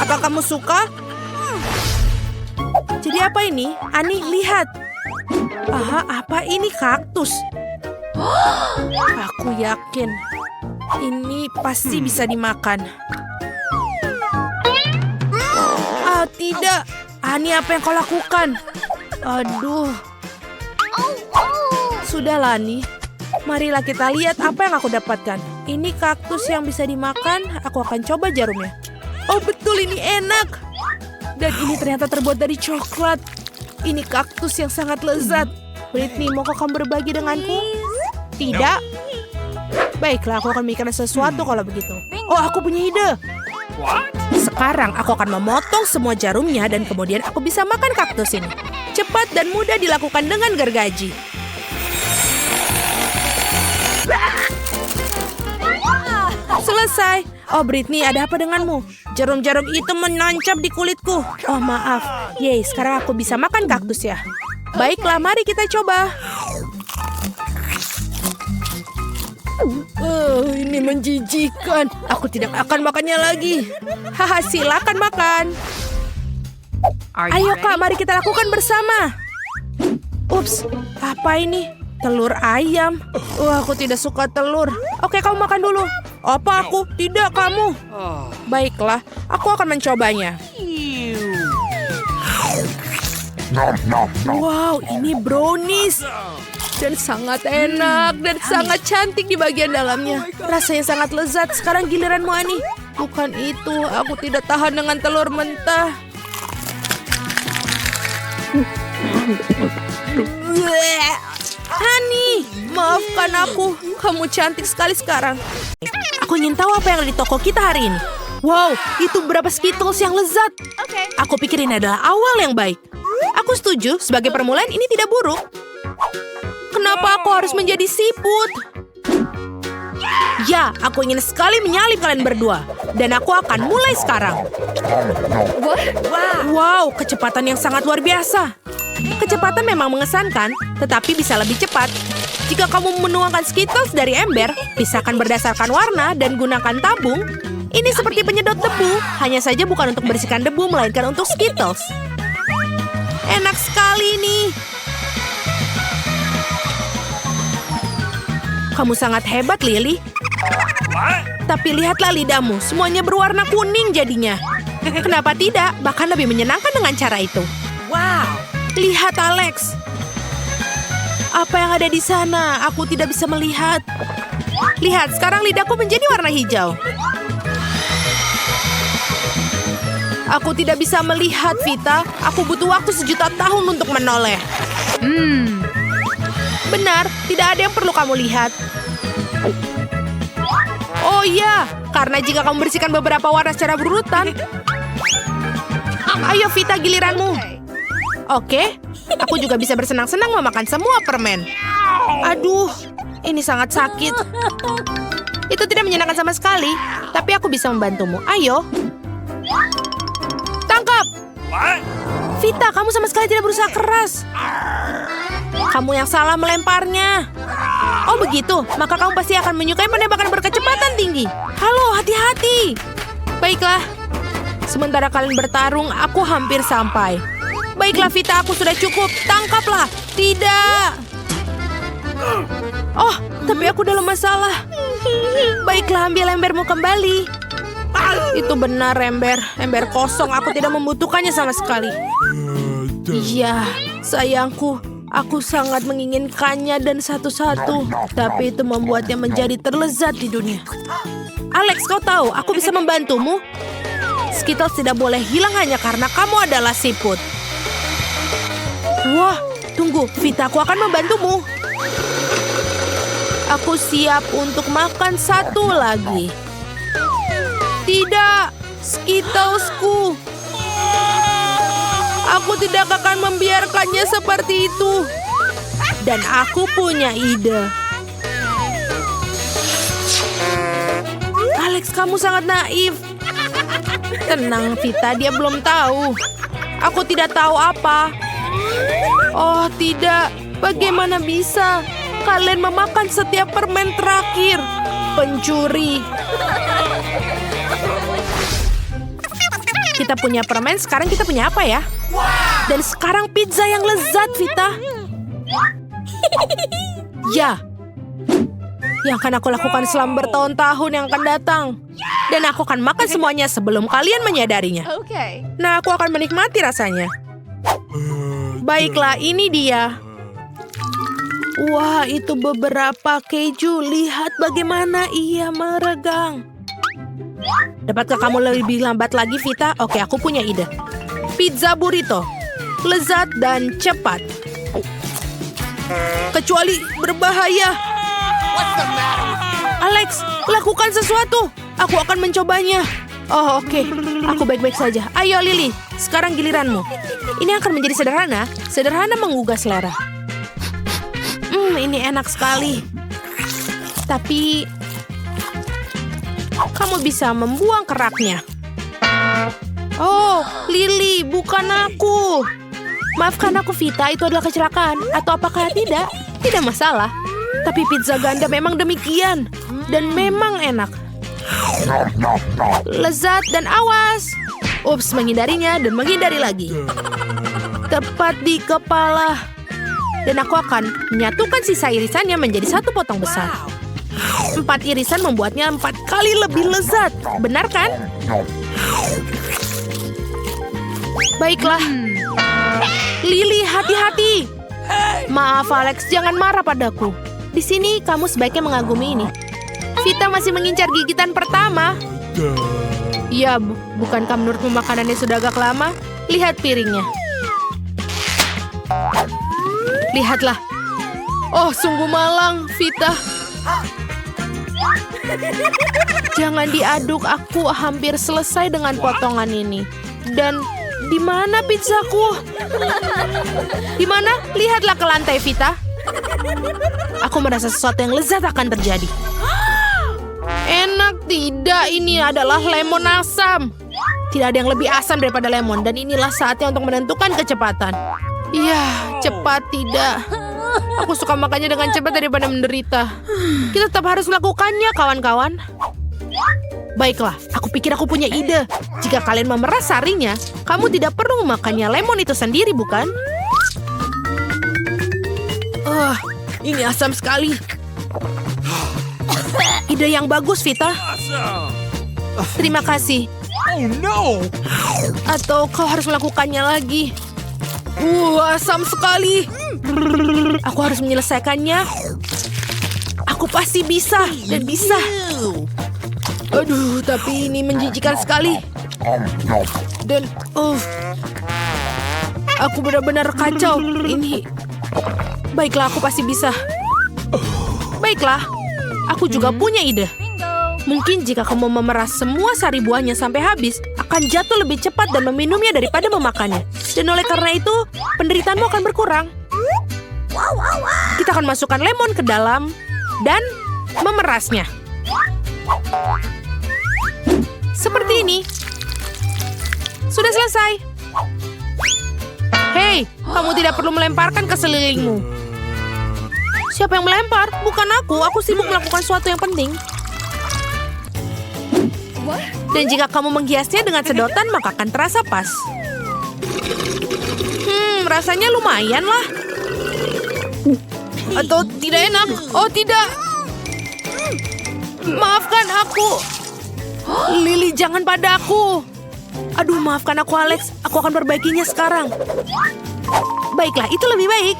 Apa kamu suka? Jadi apa ini? Ani, lihat. Apa ini? Kaktus. Aku yakin ini pasti bisa dimakan. Tidak. Ani, apa yang kau lakukan? Aduh. Sudahlah, Ani. Marilah kita lihat apa yang aku dapatkan. Ini kaktus yang bisa dimakan. Aku akan coba jarumnya. Oh betul, ini enak. Dan ini ternyata terbuat dari coklat. Ini kaktus yang sangat lezat. Britney, maukah kamu berbagi denganku? Tidak. Baiklah, aku akan memikirkan sesuatu kalau begitu. Oh, aku punya ide. What? Sekarang aku akan memotong semua jarumnya dan kemudian aku bisa makan kaktus ini. Cepat dan mudah dilakukan dengan gergaji. Selesai. Oh, Britney, ada apa denganmu? Jarum-jarum itu menancap di kulitku. Oh, maaf. Yeay, sekarang aku bisa makan kaktus ya. Baiklah, mari kita coba. Ini menjijikan. Aku tidak akan makannya lagi. Haha, silakan makan. Ayo kak, mari kita lakukan bersama. Ups, apa ini? Telur ayam. Aku tidak suka telur. Oke, kamu makan dulu. Apa aku? Tidak, kamu. Baiklah, aku akan mencobanya. Wow, ini brownies. Dan sangat enak dan sangat cantik di bagian dalamnya. Rasanya sangat lezat. Sekarang giliranmu, Ani. Bukan itu, aku tidak tahan dengan telur mentah. Hani, maafkan aku. Kamu cantik sekali sekarang. Aku ingin tahu apa yang ada di toko kita hari ini. Wow, itu berapa Skittles yang lezat. Aku pikir ini adalah awal yang baik. Aku setuju, sebagai permulaan ini tidak buruk. Kenapa aku harus menjadi siput? Ya, aku ingin sekali menyalip kalian berdua. Dan aku akan mulai sekarang. Wow, kecepatan yang sangat luar biasa. Kecepatan memang mengesankan, tetapi bisa lebih cepat. Jika kamu menuangkan Skittles dari ember, pisahkan berdasarkan warna dan gunakan tabung. Ini seperti penyedot debu, hanya saja bukan untuk membersihkan debu, melainkan untuk Skittles. Enak sekali nih. Kamu sangat hebat, Lily. Tapi lihatlah lidahmu, semuanya berwarna kuning jadinya. Kenapa tidak? Bahkan lebih menyenangkan dengan cara itu. Wow, lihat Alex. Apa yang ada di sana? Aku tidak bisa melihat. Lihat, sekarang lidahku menjadi warna hijau. Aku tidak bisa melihat, Vita. Aku butuh waktu 1.000.000 tahun untuk menoleh. Benar, tidak ada yang perlu kamu lihat. Oh iya, karena jika kamu bersihkan beberapa warna secara berurutan. Ayo Vita, giliranmu. Oke, aku juga bisa bersenang-senang memakan semua permen. Aduh, ini sangat sakit. Itu tidak menyenangkan sama sekali, tapi aku bisa membantumu. Ayo. Tangkap! Vita, kamu sama sekali tidak berusaha keras. Kamu yang salah melemparnya. Oh begitu, maka kamu pasti akan menyukai penembakan berkecepatan tinggi. Halo, hati-hati. Baiklah, sementara kalian bertarung, aku hampir sampai. Baiklah Vita, aku sudah cukup. Tangkaplah. Tidak. Oh, tapi aku dalam masalah. Baiklah, ambil embermu kembali. Itu benar, ember kosong. Aku tidak membutuhkannya sama sekali. Iya, sayangku. Aku sangat menginginkannya dan satu-satu. Tapi itu membuatnya menjadi terlezat di dunia. Alex, kau tahu, aku bisa membantumu. Skittles tidak boleh hilang hanya karena kamu adalah siput. Wah, tunggu. Vita, aku akan membantumu. Aku siap untuk makan satu lagi. Tidak, Skittlesku. Aku tidak akan membiarkannya seperti itu. Dan aku punya ide. Alex, kamu sangat naif. Tenang, Vita, dia belum tahu. Aku tidak tahu apa. Oh, tidak. Bagaimana bisa? Kalian memakan setiap permen terakhir. Pencuri. Kita punya permen, sekarang kita punya apa ya? Dan sekarang pizza yang lezat, Vita. Ya. Yang akan aku lakukan selama bertahun-tahun yang akan datang. Dan aku akan makan semuanya sebelum kalian menyadarinya. Nah, aku akan menikmati rasanya. Baiklah, ini dia. Wah, itu beberapa keju. Lihat bagaimana ia meregang. Dapatkah kamu lebih lambat lagi, Vita? Oke, aku punya ide. Pizza burrito. Lezat dan cepat. Kecuali berbahaya. Alex, lakukan sesuatu. Aku akan mencobanya. Oh, oke. Aku baik-baik saja. Ayo, Lily. Sekarang giliranmu. Ini akan menjadi sederhana. Sederhana menggugah selera. Ini enak sekali. Tapi kamu bisa membuang keraknya. Oh, Lily, bukan aku. Maafkan aku, Vita. Itu adalah kecelakaan. Atau apakah tidak? Tidak masalah. Tapi pizza ganda memang demikian. Dan memang enak. Lezat dan awas. Ups, menghindarinya dan menghindari lagi. Tepat di kepala. Dan aku akan menyatukan sisa irisannya menjadi satu potong besar. 4 irisan membuatnya 4 kali lebih lezat. Benar kan? Baiklah. Lily, hati-hati. Maaf, Alex, jangan marah padaku. Di sini kamu sebaiknya mengagumi ini. Vita masih mengincar gigitan pertama. Ya, bukankah menurutmu makanannya sudah agak lama? Lihat piringnya. Lihatlah. Oh, sungguh malang, Vita. Jangan diaduk, aku hampir selesai dengan potongan ini. Dan di mana pizzaku? Di mana? Lihatlah ke lantai, Vita. Aku merasa sesuatu yang lezat akan terjadi. Enak tidak? Ini adalah lemon asam. Tidak ada yang lebih asam daripada lemon. Dan inilah saatnya untuk menentukan kecepatan. Ya, cepat tidak. Aku suka makannya dengan cepat daripada menderita. Kita tetap harus melakukannya, kawan-kawan. Baiklah, aku pikir aku punya ide. Jika kalian memeras sarinya, kamu tidak perlu memakannya lemon itu sendiri, bukan? Ini asam sekali. Ide yang bagus, Vita. Terima kasih. Oh no! Atau kau harus melakukannya lagi. Asam sekali. Aku harus menyelesaikannya. Aku pasti bisa dan bisa. Aduh, tapi ini menjijikan sekali. Dan, aku benar-benar kacau. Ini, baiklah, aku pasti bisa. Baiklah, aku juga punya ide. Mungkin jika kamu memeras semua sari buahnya sampai habis, akan jatuh lebih cepat dan meminumnya daripada memakannya. Dan oleh karena itu, penderitaanmu akan berkurang. Kita akan masukkan lemon ke dalam dan memerasnya. Seperti ini. Sudah selesai. Hei, kamu tidak perlu melemparkan ke sekelilingmu. Siapa yang melempar? Bukan aku. Aku sibuk melakukan sesuatu yang penting. Dan jika kamu menghiasnya dengan sedotan, maka akan terasa pas. Rasanya lumayan lah. Atau tidak enak? Oh, tidak. Maafkan aku. Lily, jangan pada aku. Aduh, maafkan aku, Alex. Aku akan perbaikinya sekarang. Baiklah, itu lebih baik.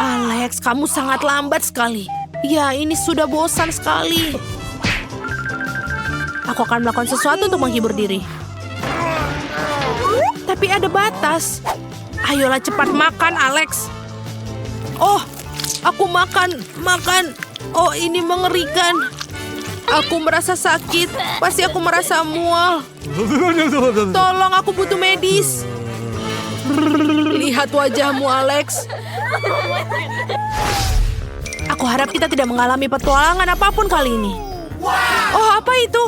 Alex, kamu sangat lambat sekali. Ya, ini sudah bosan sekali. Aku akan melakukan sesuatu untuk menghibur diri. Tapi ada batas. Ayolah cepat makan, Alex. Oh, aku makan. Oh, ini mengerikan. Aku merasa sakit. Pasti aku merasa mual. Tolong, aku butuh medis. Lihat wajahmu, Alex. Aku harap kita tidak mengalami petualangan apapun kali ini. Oh, apa itu?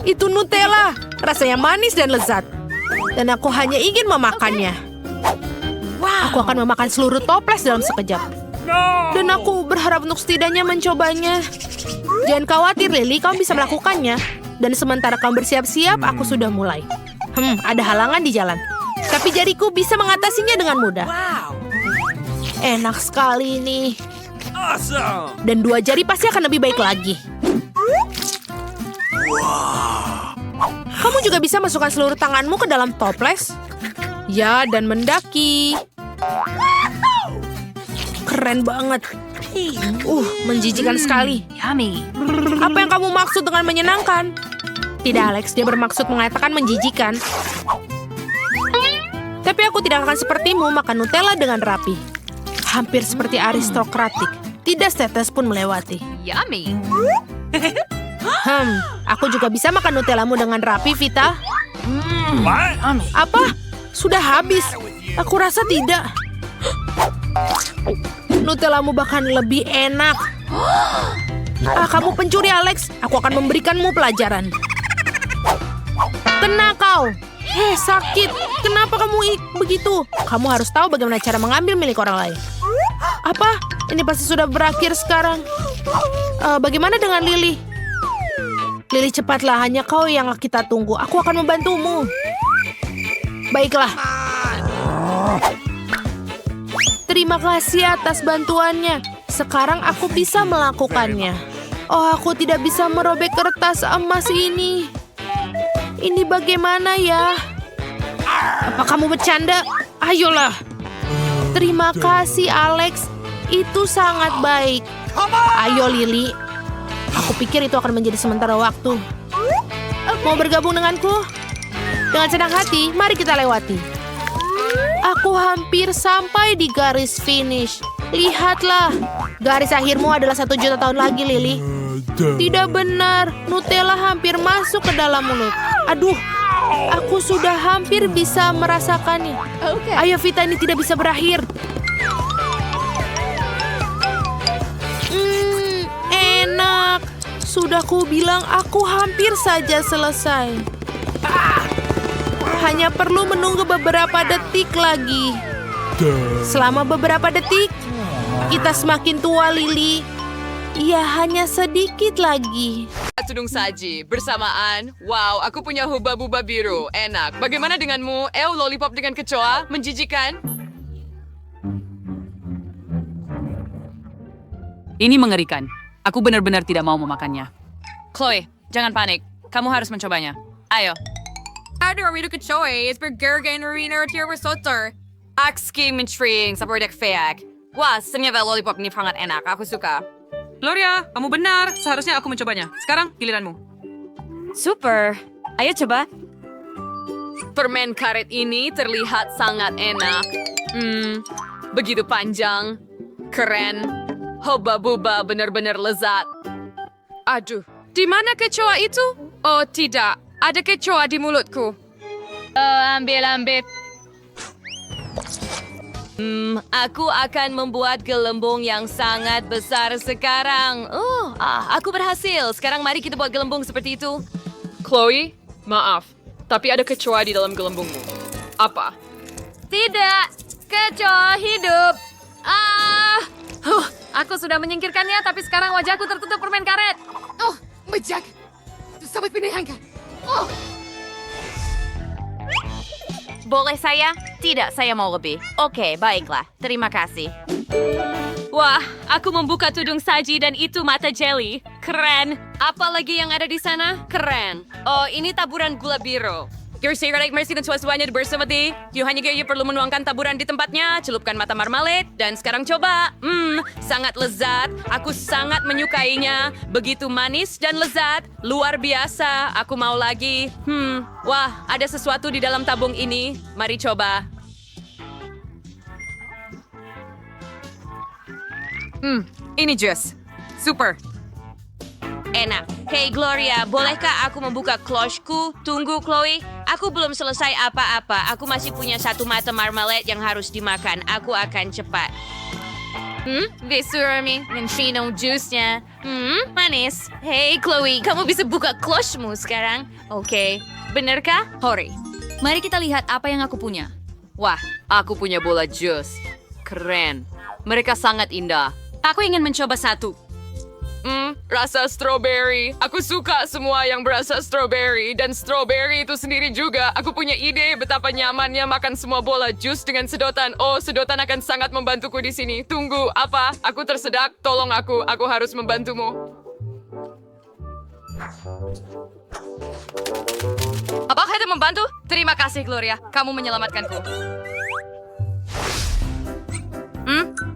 Itu Nutella. Rasanya manis dan lezat. Dan aku hanya ingin memakannya. Aku akan memakan seluruh toples dalam sekejap. Dan aku berharap untuk setidaknya mencobanya. Jangan khawatir, Lily. Kamu bisa melakukannya. Dan sementara kamu bersiap-siap, aku sudah mulai. Ada halangan di jalan. Tapi jariku bisa mengatasinya dengan mudah. Enak sekali ini. Dan 2 jari pasti akan lebih baik lagi. Kamu juga bisa masukkan seluruh tanganmu ke dalam toples. Ya, dan mendaki. Keren banget. Menjijikan sekali. Yummy. Apa yang kamu maksud dengan menyenangkan? Tidak, Alex. Dia bermaksud mengatakan menjijikan. Tapi aku tidak akan sepertimu makan Nutella dengan rapi. Hampir seperti aristokratik. Tidak setetes pun melewati. Yummy. Aku juga bisa makan Nutellamu dengan rapi, Vita. Apa? Sudah habis? Aku rasa tidak. Nutellamu bahkan lebih enak. Kamu pencuri, Alex. Aku akan memberikanmu pelajaran. Kena kau. Sakit. Kenapa kamu begitu? Kamu harus tahu bagaimana cara mengambil milik orang lain. Apa? Ini pasti sudah berakhir sekarang. Bagaimana dengan Lily? Lily, cepatlah. Hanya kau yang kita tunggu. Aku akan membantumu. Baiklah. Terima kasih atas bantuannya. Sekarang aku bisa melakukannya. Oh, aku tidak bisa merobek kertas emas ini. Ini bagaimana ya? Apa kamu bercanda? Ayolah. Terima kasih, Alex. Itu sangat baik. Ayo, Lily. Aku pikir itu akan menjadi sementara waktu. Mau bergabung denganku? Dengan senang hati, mari kita lewati. Aku hampir sampai di garis finish. Lihatlah. Garis akhirmu adalah 1 juta tahun lagi, Lily. Tidak benar. Nutella hampir masuk ke dalam mulut. Aduh. Aku sudah hampir bisa merasakannya. Ayo, Vita, ini tidak bisa berakhir. Enak. Sudah ku bilang aku hampir saja selesai. Hanya perlu menunggu beberapa detik lagi. Selama beberapa detik, kita semakin tua, Lily. Ya, hanya sedikit lagi. Tudung saji, bersamaan. Wow, aku punya huba-buba biru. Enak. Bagaimana denganmu? Lollipop dengan kecoa? Menjijikan? Ini mengerikan. Aku benar-benar tidak mau memakannya. Chloe, jangan panik. Kamu harus mencobanya. Ayo. Aduh, itu kecoy. It's bergergen arena tier risotto. Akski menshring sa produk feak. Wah, ternyata lollipop ini sangat enak. Aku suka. Gloria, kamu benar. Seharusnya aku mencobanya. Sekarang giliranmu. Super. Ayo coba. Permen karet ini terlihat sangat enak. Begitu panjang. Keren. Hoba-buba benar-benar lezat. Aduh, di mana kecoa itu? Oh, tidak. Ada kecoa di mulutku. Ambil. Aku akan membuat gelembung yang sangat besar sekarang. Aku berhasil. Sekarang mari kita buat gelembung seperti itu. Chloe, maaf. Tapi ada kecoa di dalam gelembungmu. Apa? Tidak. Kecoa hidup. Aku sudah menyingkirkannya, tapi sekarang wajahku tertutup permen karet. Boleh saya? Tidak, saya mau lebih. Oke, baiklah. Terima kasih. Wah, aku membuka tudung saji dan itu mata jelly. Keren. Apa lagi yang ada di sana? Keren. Oh, ini taburan gula biru. Your secret mercy dan suas-suanya bersama di. Hanya kayak perlu menuangkan taburan di tempatnya, celupkan mata marmalade, dan sekarang coba. Sangat lezat. Aku sangat menyukainya. Begitu manis dan lezat. Luar biasa. Aku mau lagi. Wah, ada sesuatu di dalam tabung ini. Mari coba. Ini jus. Super. Enak. Hey Gloria, bolehkah aku membuka clocheku? Tunggu Chloe, aku belum selesai apa-apa. Aku masih punya 1 mata marmalade yang harus dimakan. Aku akan cepat. Besurami dan Fino juice-nya. Manis. Hey Chloe, kamu bisa buka clochemu sekarang? Oke. Benarkah? Hore, mari kita lihat apa yang aku punya. Wah, aku punya bola jus. Keren. Mereka sangat indah. Aku ingin mencoba satu. Rasa strawberry. Aku suka semua yang berasa strawberry. Dan strawberry itu sendiri juga. Aku punya ide betapa nyamannya makan semua bola jus dengan sedotan. Oh, sedotan akan sangat membantuku di sini. Tunggu, apa? Aku tersedak. Tolong aku. Aku harus membantumu. Apakah itu membantu? Terima kasih Gloria. Kamu menyelamatkanku.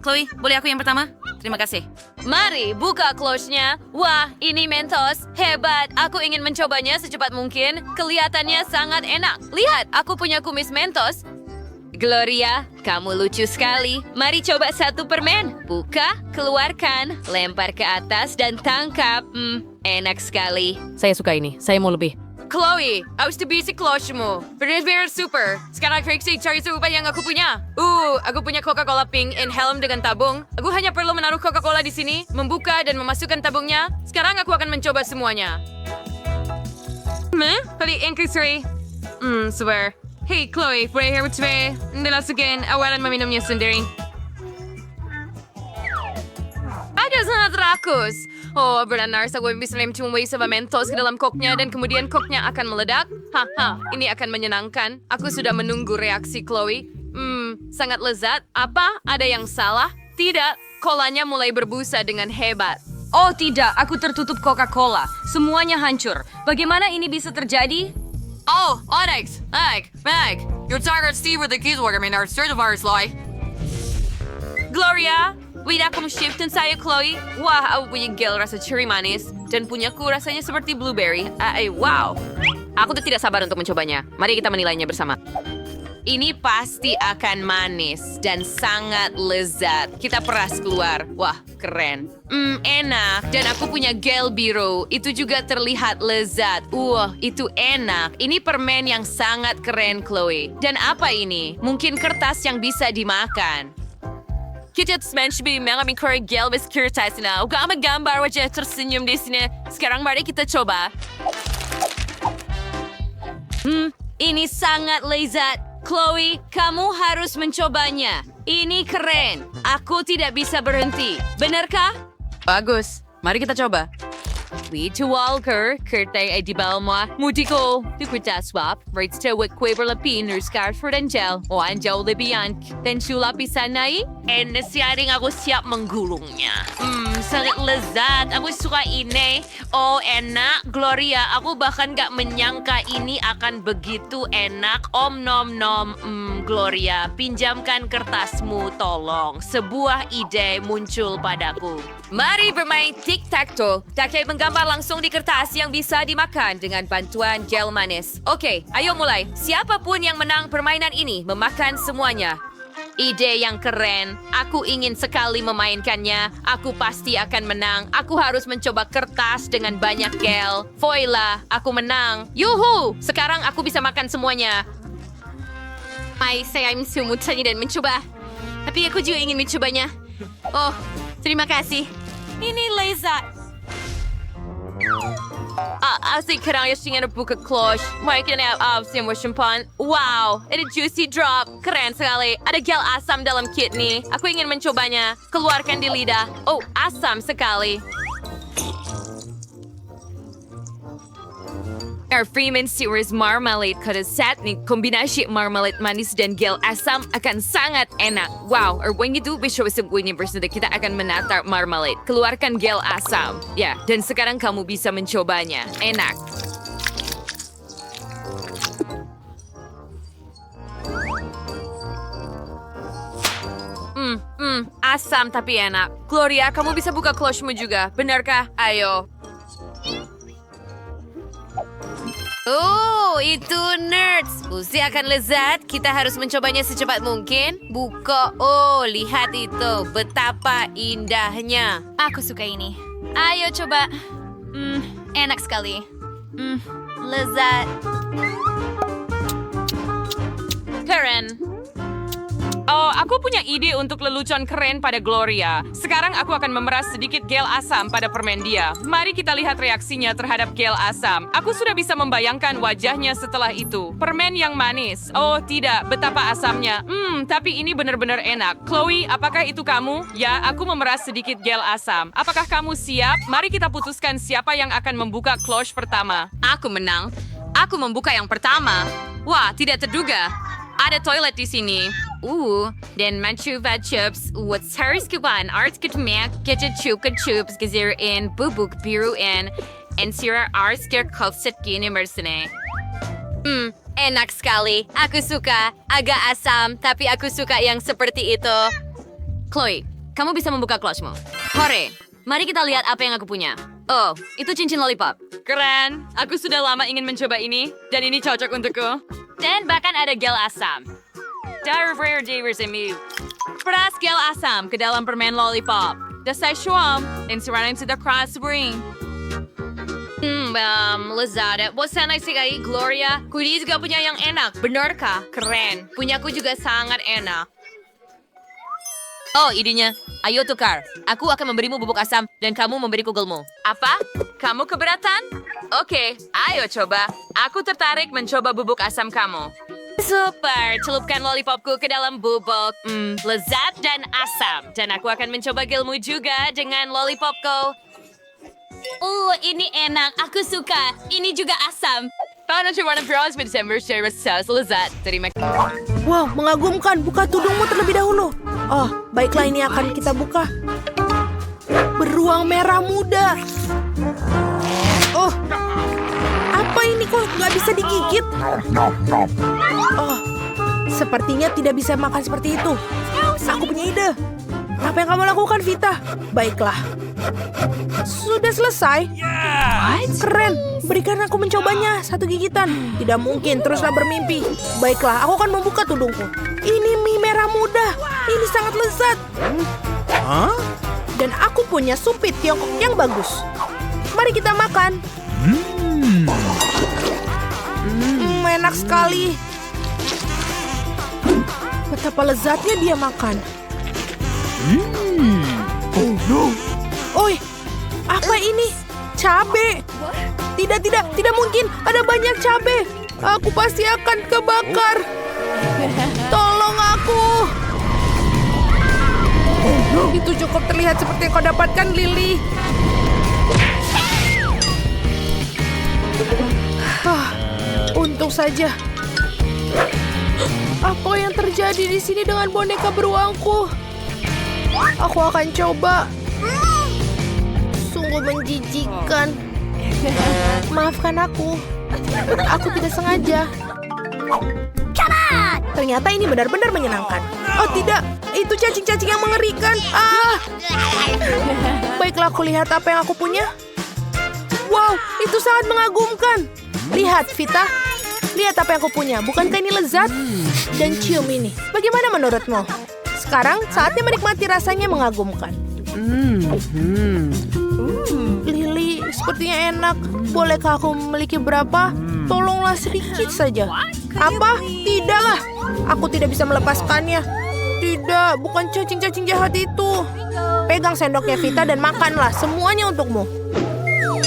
Chloe, boleh aku yang pertama? Terima kasih. Mari, buka cloche-nya. Wah, ini Mentos. Hebat. Aku ingin mencobanya secepat mungkin. Kelihatannya sangat enak. Lihat, aku punya kumis Mentos. Gloria, kamu lucu sekali. Mari coba satu permen. Buka, keluarkan, lempar ke atas dan tangkap. Enak sekali. Saya suka ini. Saya mau lebih. Chloe, awas to basic close mo. Benar-benar super. Sekarang Trixie, cari serupa yang aku punya. Aku punya Coca-Cola pink and helm dengan tabung. Aku hanya perlu menaruh Coca-Cola di sini, membuka dan memasukkan tabungnya. Sekarang aku akan mencoba semuanya. Kali increase. Swear. Hey Chloe, boleh here with me? Nilasukin, awalan meminumnya sendiri. Ada sangat rakus. Benar saya bisa mencumbai sebuah mentos ke dalam koknya dan kemudian koknya akan meledak. Ini akan menyenangkan. Aku sudah menunggu reaksi Chloe. Sangat lezat. Apa? Ada yang salah? Tidak, kolanya mulai berbusa dengan hebat. Oh tidak, aku tertutup Coca-Cola. Semuanya hancur. Bagaimana ini bisa terjadi? Onyx! Meg! Your target Steve with the keys worker in our third of ours, Loy. Gloria, wait aku shiftin saya Chloe. Wah, aku punya gel rasa cherry manis. Dan punyaku rasanya seperti blueberry. Wow. Aku tuh tidak sabar untuk mencobanya. Mari kita menilainya bersama. Ini pasti akan manis dan sangat lezat. Kita peras keluar. Wah, keren. Enak. Dan aku punya gel biru. Itu juga terlihat lezat. Itu enak. Ini permen yang sangat keren, Chloe. Dan apa ini? Mungkin kertas yang bisa dimakan. Kita mencoba mengambil korek gel bes kertas na. Uga gambar wajah tersenyum di sini. Sekarang mari kita coba. Ini sangat lezat. Chloe, kamu harus mencobanya. Ini keren. Aku tidak bisa berhenti. Benarkah? Bagus. Mari kita coba. Lito Walker, kertay ay di ba mo? Mudiko, di kita swap, right to what quiver lapin or scarf for gel, o anjaw lebihan, then sulapisan na and nasiyaring ako siap menggulungnya. Sangat lezat, aku suka ini. Oh, enak, Gloria, aku bahkan gak menyangka ini akan begitu enak. Nom nom, Gloria, pinjamkan kertasmu, tolong. Sebuah ide muncul padaku. Mari bermain tic-tac-toe. Takai menggambar langsung di kertas yang bisa dimakan dengan bantuan gel manis. Oke, ayo mulai. Siapapun yang menang permainan ini memakan semuanya. Ide yang keren. Aku ingin sekali memainkannya. Aku pasti akan menang. Aku harus mencoba kertas dengan banyak gel. Voila, aku menang. Yuhu! Sekarang aku bisa makan semuanya. Saya sumutanya dan mencoba. Tapi aku juga ingin mencobanya. Oh, terima kasih. Ini lezat. Asik kerang yang ingin buka cloche. Mungkin semua champagne. Wow, ada juicy drop. Keren sekali. Ada gel asam dalam kit nih. Aku ingin mencobanya. Keluarkan di lidah. Oh, asam sekali. Our Freeman Series Marmalade kada set nih kombinasi marmalade manis dan gel asam akan sangat enak. Wow, when you do Bishop Universe kita akan menatar marmalade. Keluarkan gel asam. Ya, dan sekarang kamu bisa mencobanya. Enak. Asam tapi enak. Gloria, kamu bisa buka cloche-mu juga. Benarkah? Ayo. Oh, itu nerds. Usi akan lezat. Kita harus mencobanya secepat mungkin. Buka. Oh, lihat itu. Betapa indahnya. Aku suka ini. Ayo coba. Enak sekali. Lezat. Keren. Oh, aku punya ide untuk lelucon keren pada Gloria. Sekarang aku akan memeras sedikit gel asam pada permen dia. Mari kita lihat reaksinya terhadap gel asam. Aku sudah bisa membayangkan wajahnya setelah itu. Permen yang manis. Oh, tidak. Betapa asamnya. Tapi ini benar-benar enak. Chloe, apakah itu kamu? Ya, aku memeras sedikit gel asam. Apakah kamu siap? Mari kita putuskan siapa yang akan membuka cloche pertama. Aku menang. Aku membuka yang pertama. Wah, tidak terduga. Ada toilet di sini. Dan mencoba chips. What's harus kuban? Arts ketmek, kita cuka chips gezirin, bubuk biruin, and sira arts kerkopset gini mersene. Enak sekali. Aku suka. Agak asam, tapi aku suka yang seperti itu. Chloe, kamu bisa membuka cloche-mu. Hore, mari kita lihat apa yang aku punya. Oh, itu cincin lollipop. Keren. Aku sudah lama ingin mencoba ini, dan ini cocok untukku. Dan bahkan ada gel asam. Peras gel asam ke dalam permen lollipop. Dasar syuam dan siranin sudah keras ring. Lezat. Bosan sekali, Gloria. Kudi juga punya yang enak. Benarkah? Keren. Punyaku juga sangat enak. Oh, idenya. Ayo tukar. Aku akan memberimu bubuk asam dan kamu memberiku gelmu. Apa? Kamu keberatan? Oke, ayo coba. Aku tertarik mencoba bubuk asam kamu. Super, celupkan lollipopku ke dalam bubuk. Lezat dan asam. Dan aku akan mencoba gelmu juga dengan lollipopku. Ini enak. Aku suka. Ini juga asam. Paano siya warna Peras with December share sauce lezat? Terima kasih. Wow, mengagumkan. Buka tudungmu terlebih dahulu. Oh, baiklah ini akan kita buka. Beruang merah muda. Oh, apa ini kok nggak bisa digigit? Oh, sepertinya tidak bisa makan seperti itu. Aku punya ide. Apa yang kamu lakukan, Vita? Baiklah. Sudah selesai? Keren. Berikan aku mencobanya. Satu gigitan. Tidak mungkin. Teruslah bermimpi. Baiklah, aku akan membuka tudungku. Ini mie merah muda. Ini sangat lezat. Dan aku punya supit Tiongkok yang bagus. Mari kita makan. Enak sekali. Betapa lezatnya dia makan. Oi, apa ini? Cabe. Tidak mungkin. Ada banyak cabe. Aku pasti akan kebakar. Tolong aku. Itu cukup terlihat seperti yang kau dapatkan, Lily. Untung saja. Apa yang terjadi di sini dengan boneka beruangku? Aku akan coba. Sungguh menjijikan. Maafkan aku. Aku tidak sengaja. Ternyata ini benar-benar menyenangkan. Oh tidak, itu cacing-cacing yang mengerikan. Baiklah, aku lihat apa yang aku punya. Wow, itu sangat mengagumkan. Lihat, Vita. Lihat apa yang aku punya. Bukankah ini lezat? Dan cium ini. Bagaimana menurutmu? Sekarang saatnya menikmati rasanya mengagumkan. Lily, sepertinya enak. Bolehkah aku memiliki berapa? Tolonglah sedikit saja. Apa? Tidaklah. Aku tidak bisa melepaskannya. Tidak, bukan cacing-cacing jahat itu. Pegang sendoknya Vita dan makanlah. Semuanya untukmu.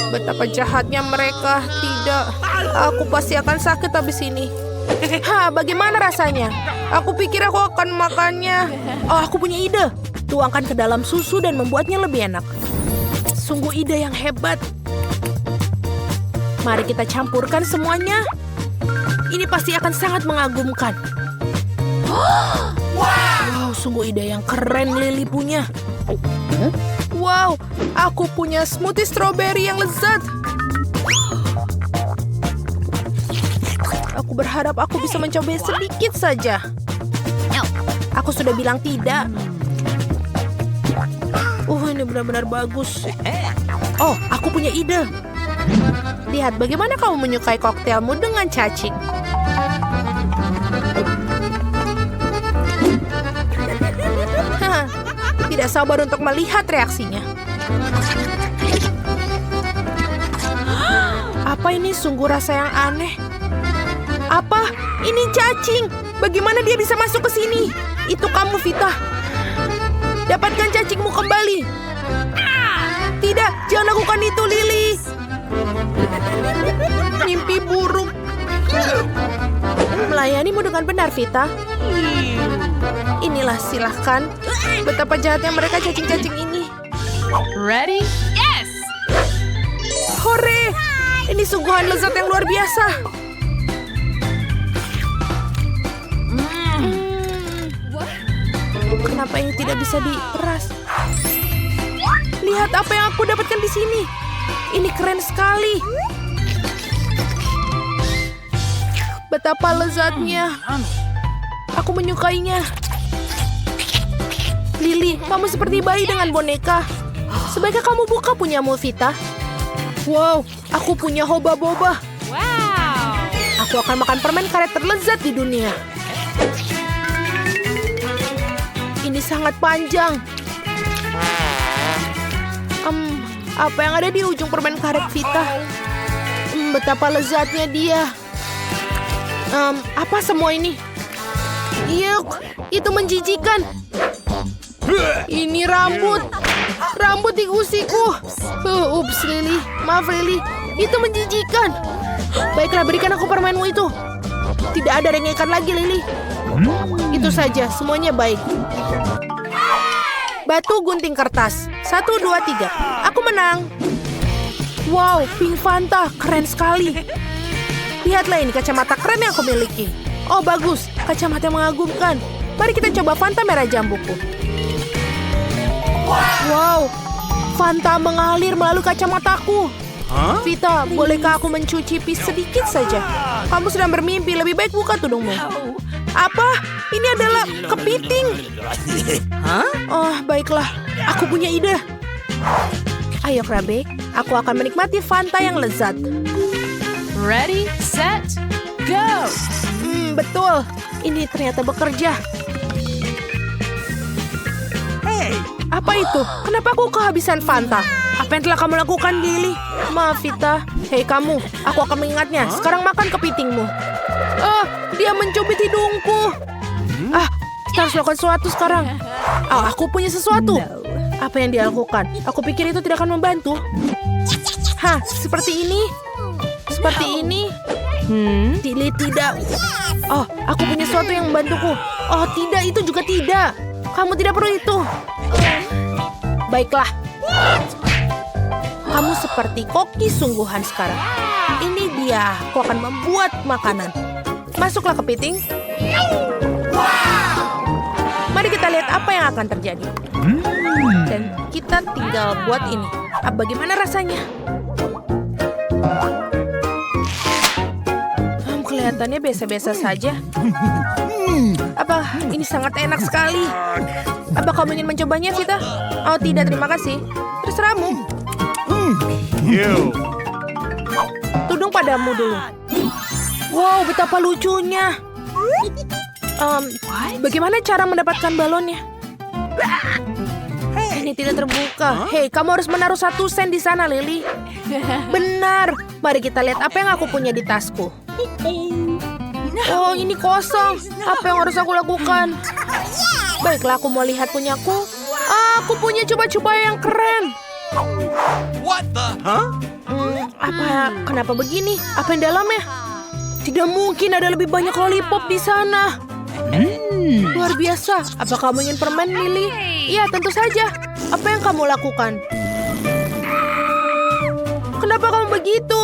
Betapa jahatnya mereka. Tidak, aku pasti akan sakit habis ini. Bagaimana rasanya? Aku pikir aku akan makannya. Oh, aku punya ide. Tuangkan ke dalam susu dan membuatnya lebih enak. Sungguh ide yang hebat. Mari kita campurkan semuanya. Ini pasti akan sangat mengagumkan. Wow, sungguh ide yang keren Lily punya. Wow, aku punya smoothie strawberry yang lezat. Aku berharap aku bisa mencobanya sedikit saja. Aku sudah bilang tidak. Ini benar-benar bagus. Oh, aku punya ide. Lihat bagaimana kamu menyukai koktailmu dengan cacing. Tidak sabar untuk melihat reaksinya. Apa ini sungguh rasa yang aneh? Apa? Ini cacing. Bagaimana dia bisa masuk ke sini? Itu kamu, Vita. Dapatkan cacingmu kembali. Tidak, jangan lakukan itu, Lily. Mimpi buruk. Melayanimu dengan benar, Vita. Inilah, silahkan. Betapa jahatnya mereka cacing-cacing ini. Ready? Yes! Hore! Ini sungguhan lezat yang luar biasa. Kenapa ini tidak bisa diperas? Lihat apa yang aku dapatkan di sini. Ini keren sekali. Betapa lezatnya. Aku menyukainya. Lily, kamu seperti bayi dengan boneka. Sebaiknya kamu buka punyamu, Vita. Wow, aku punya hoba-boba. Wow! Aku akan makan permen karet terlezat di dunia. ini sangat panjang. Apa yang ada di ujung permen karet Vita? Betapa lezatnya dia. Apa semua ini? Yuk, itu menjijikan. Ini rambut. Rambut di gusiku. Ups, Lily. Maaf, Lily. Itu menjijikan. Baiklah, berikan aku permenmu itu. Tidak ada rengekan lagi, Lily. Itu saja, semuanya baik. Batu gunting kertas. 1, 2, 3. Aku menang. Wow, pink Fanta. Keren sekali. Lihatlah ini kacamata keren yang aku miliki. Oh, bagus. Kacamata yang mengagumkan. Mari kita coba Fanta merah jambuku. Wow, Fanta mengalir melalui kacamataku. Vita, bolehkah aku mencicipi sedikit saja? Kamu sedang bermimpi, lebih baik buka tudungmu. Apa? Ini adalah kepiting. Oh, baiklah. Aku punya ide. Ayo, Krabe. Aku akan menikmati Fanta yang lezat. Ready, set, go! Betul. Ini ternyata bekerja. Apa itu? Kenapa aku kehabisan Fanta? Apa yang telah kamu lakukan, Lily? Maaf, Vita. Hei kamu, aku akan mengingatnya. Sekarang makan kepitingmu. Dia mencubit hidungku. Kita harus lakukan sesuatu sekarang. Aku punya sesuatu. Apa yang dia lakukan? Aku pikir itu tidak akan membantu. Seperti ini? Seperti ini? Tidak. Aku punya sesuatu yang membantuku. Oh, tidak, itu juga tidak. Kamu tidak perlu itu. Baiklah. Kamu seperti koki sungguhan sekarang. Ini dia. Aku akan membuat makanan. Masuklah kepiting. Mari kita lihat apa yang akan terjadi. Dan kita tinggal buat ini. Bagaimana rasanya? Kelihatannya biasa-biasa saja. Apa ini sangat enak sekali? Apa kamu ingin mencobanya, Vita? Oh, tidak, terima kasih. Terserahmu. Tudung padamu dulu. Wow, betapa lucunya. Bagaimana cara mendapatkan balonnya? Ini tidak terbuka. Hei, kamu harus menaruh 1 sen di sana, Lily. Benar. Mari kita lihat apa yang aku punya di tasku. Oh, ini kosong. Apa yang harus aku lakukan? Baiklah, aku mau lihat punyaku. Aku punya coba-coba yang keren. What the? Kenapa begini? Apa yang dalamnya? Tidak mungkin ada lebih banyak lollipop di sana. Luar biasa. Apa kamu ingin permen, Lily? Iya, tentu saja. Apa yang kamu lakukan? Kenapa kamu begitu?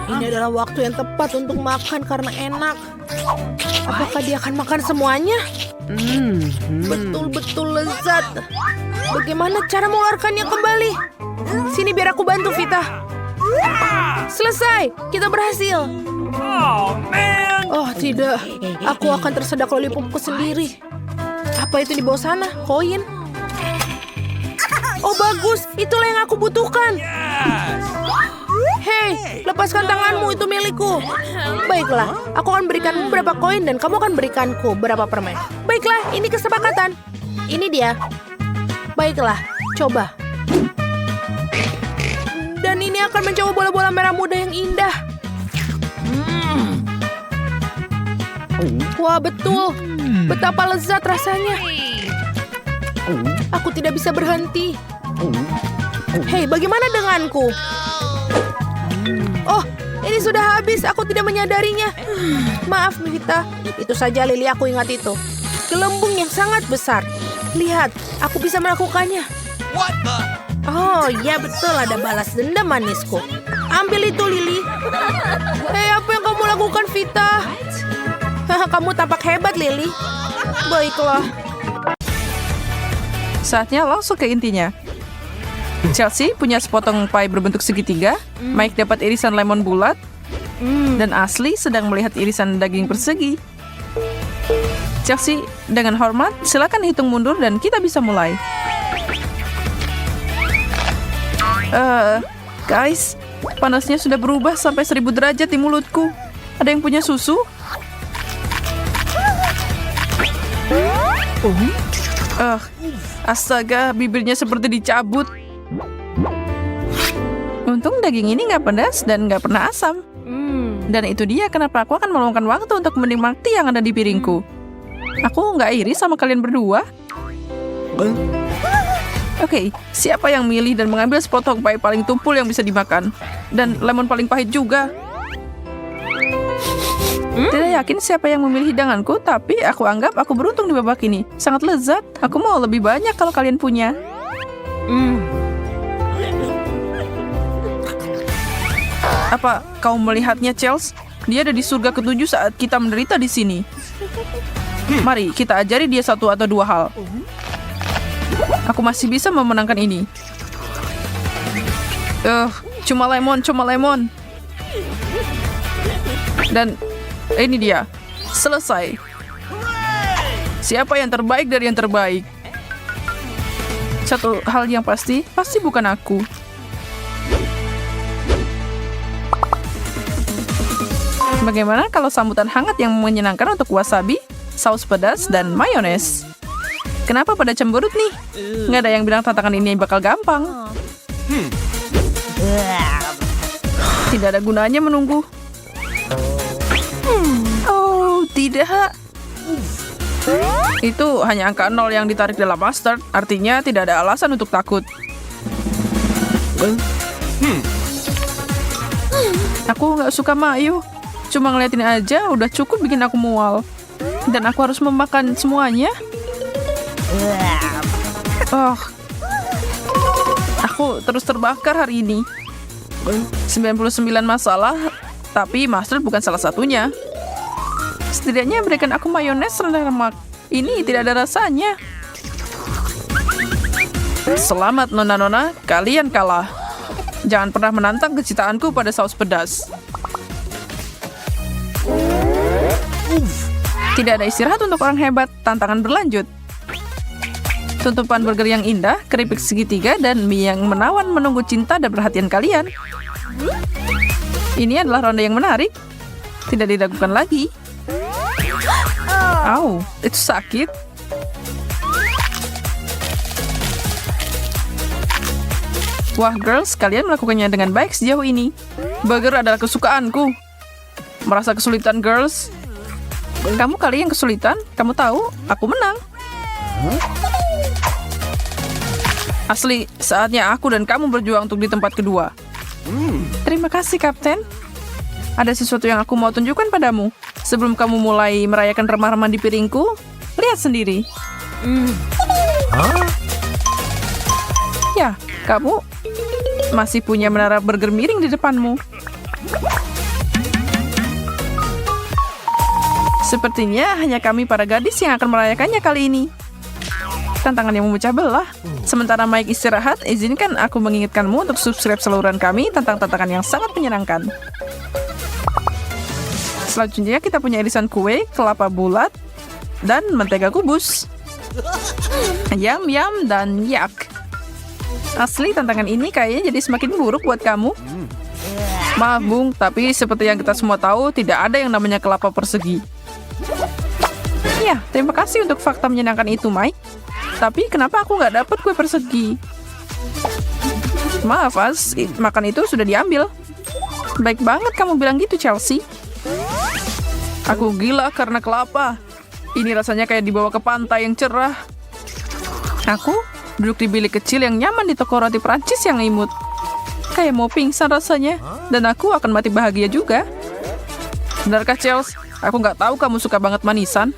Ini adalah waktu yang tepat untuk makan karena enak. Apakah dia akan makan semuanya? Betul-betul lezat. Bagaimana cara mengeluarkannya kembali? Sini biar aku bantu, Vita. Selesai, kita berhasil. Oh, tidak. Aku akan tersedak lollipopku sendiri. Apa itu di bawah sana? Koin? Oh, bagus. Itulah yang aku butuhkan. Hei, lepaskan tanganmu, itu milikku. Baiklah, aku akan berikanmu berapa koin dan kamu akan berikanku berapa permen. Baiklah, ini kesepakatan. Ini dia. Baiklah, coba. Dan ini akan mencoba bola-bola merah muda yang indah. Wah, betul. Betapa lezat rasanya. Aku tidak bisa berhenti. Hei, bagaimana denganku? Oh, ini sudah habis. Aku tidak menyadarinya. Maaf, Vita. Itu saja, Lily, aku ingat itu. Gelembung yang sangat besar. Lihat, aku bisa melakukannya. What the? Oh, ya betul, ada balas dendam manisku. Ambil itu, Lily. Hei, apa yang kamu lakukan, Vita? Kamu tampak hebat, Lily. Baiklah. Saatnya langsung ke intinya. Chelsea punya sepotong pie berbentuk segitiga, Mike dapat irisan lemon bulat, dan Ashley sedang melihat irisan daging persegi. Chelsea, dengan hormat, silakan hitung mundur dan kita bisa mulai. Guys, panasnya sudah berubah sampai 1000 derajat di mulutku. Ada yang punya susu? Astaga, bibirnya seperti dicabut. Untung daging ini nggak pedas dan nggak pernah asam. Dan itu dia kenapa aku akan meluangkan waktu untuk menikmati yang ada di piringku. Aku nggak iri sama kalian berdua. Oke, siapa yang milih dan mengambil sepotong pie paling tumpul yang bisa dimakan? Dan lemon paling pahit juga. Tidak yakin siapa yang memilih hidanganku, tapi aku anggap aku beruntung di babak ini. Sangat lezat. Aku mau lebih banyak kalau kalian punya. Apa kau melihatnya, Chels? Dia ada di surga ketujuh saat kita menderita di sini. Mari kita ajari dia satu atau dua hal. Aku masih bisa memenangkan ini. Cuma lemon. Dan ini dia. Selesai. Siapa yang terbaik dari yang terbaik? Satu hal yang pasti bukan aku. Bagaimana kalau sambutan hangat yang menyenangkan untuk wasabi, saus pedas, dan mayones? Kenapa pada cemberut nih? Nggak ada yang bilang tantangan ini bakal gampang. Tidak ada gunanya menunggu. Oh, tidak. Itu hanya angka 0 yang ditarik dalam mustard, artinya tidak ada alasan untuk takut. Aku nggak suka mayo. Cuma ngeliatin aja udah cukup bikin aku mual. Dan aku harus memakan semuanya. Aku terus terbakar hari ini. 99 masalah, tapi mustard bukan salah satunya. Setidaknya berikan aku mayones rendah lemak. Ini tidak ada rasanya. Selamat nona-nona, kalian kalah. Jangan pernah menantang kecintaanku pada saus pedas. Tidak ada istirahat untuk orang hebat, tantangan berlanjut. Tutupan burger yang indah, keripik segitiga, dan mie yang menawan menunggu cinta dan perhatian kalian. Ini adalah ronde yang menarik. Tidak diragukan lagi. Au, itu sakit. Wah, girls, kalian melakukannya dengan baik sejauh ini. Burger adalah kesukaanku. Merasa kesulitan, girls? Kamu kali yang kesulitan, kamu tahu, aku menang. Asli, saatnya aku dan kamu berjuang untuk di tempat kedua. Terima kasih, Kapten. Ada sesuatu yang aku mau tunjukkan padamu. Sebelum kamu mulai merayakan remah-remah di piringku, lihat sendiri. Ya, kamu masih punya menara burger miring di depanmu. Sepertinya hanya kami para gadis yang akan merayakannya kali ini. Tantangan yang memecah belah. Sementara Mike istirahat, izinkan aku mengingatkanmu untuk subscribe saluran kami tentang tantangan yang sangat menyenangkan. Selanjutnya kita punya irisan kue, kelapa bulat, dan mentega kubus. Yum, dan yak. Asli tantangan ini kayaknya jadi semakin buruk buat kamu. Maaf, Bung, tapi seperti yang kita semua tahu, tidak ada yang namanya kelapa persegi. Ya, terima kasih untuk fakta menyenangkan itu, Mike. Tapi kenapa aku nggak dapat kue persegi? Maaf, As, makan itu sudah diambil. Baik banget kamu bilang gitu, Chelsea. Aku gila karena kelapa. Ini rasanya kayak dibawa ke pantai yang cerah. Aku duduk di bilik kecil yang nyaman di toko roti Prancis yang imut. Kayak mau pingsan rasanya. Dan aku akan mati bahagia juga. Benarkah, Chelsea? Aku nggak tahu kamu suka banget manisan.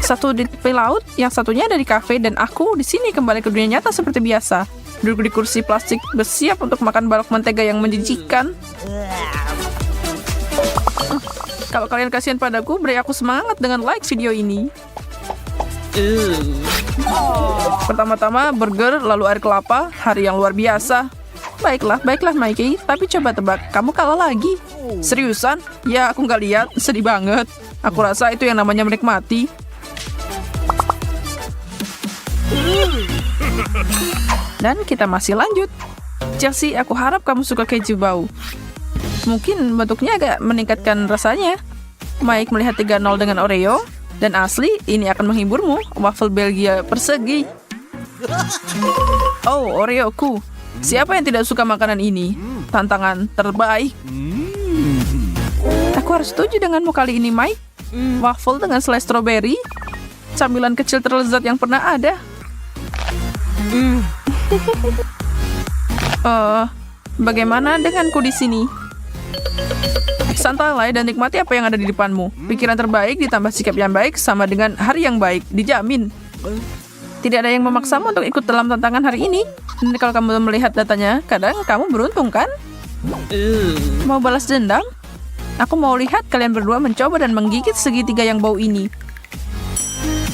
Satu di tepi laut, yang satunya ada di kafe, dan aku di sini kembali ke dunia nyata seperti biasa. Duduk di kursi plastik, bersiap untuk makan balok mentega yang menjijikan. Kalau kalian kasihan padaku, beri aku semangat dengan like video ini. Pertama-tama burger, lalu air kelapa, hari yang luar biasa. Baiklah, Mikey, tapi coba tebak, kamu kalah lagi. Seriusan? Ya, aku nggak lihat, sedih banget. Aku rasa itu yang namanya menikmati. Dan kita masih lanjut. Chelsea, aku harap kamu suka keju bau. Mungkin bentuknya agak meningkatkan rasanya. Mike melihat 3-0 dengan Oreo. Dan asli, ini akan menghiburmu. Waffle Belgia persegi. Oh, Oreoku. Siapa yang tidak suka makanan ini? Tantangan terbaik. Aku harus setuju denganmu kali ini, Mike. Waffle dengan selai stroberi. Camilan kecil terlezat yang pernah ada. Bagaimana denganku di sini? Santailah dan nikmati apa yang ada di depanmu. Pikiran terbaik ditambah sikap yang baik sama dengan hari yang baik. Dijamin. Tidak ada yang memaksamu untuk ikut dalam tantangan hari ini. Dan kalau kamu melihat datanya, kadang kamu beruntung kan? Mau balas dendam? Aku mau lihat kalian berdua mencoba dan menggigit segitiga yang bau ini.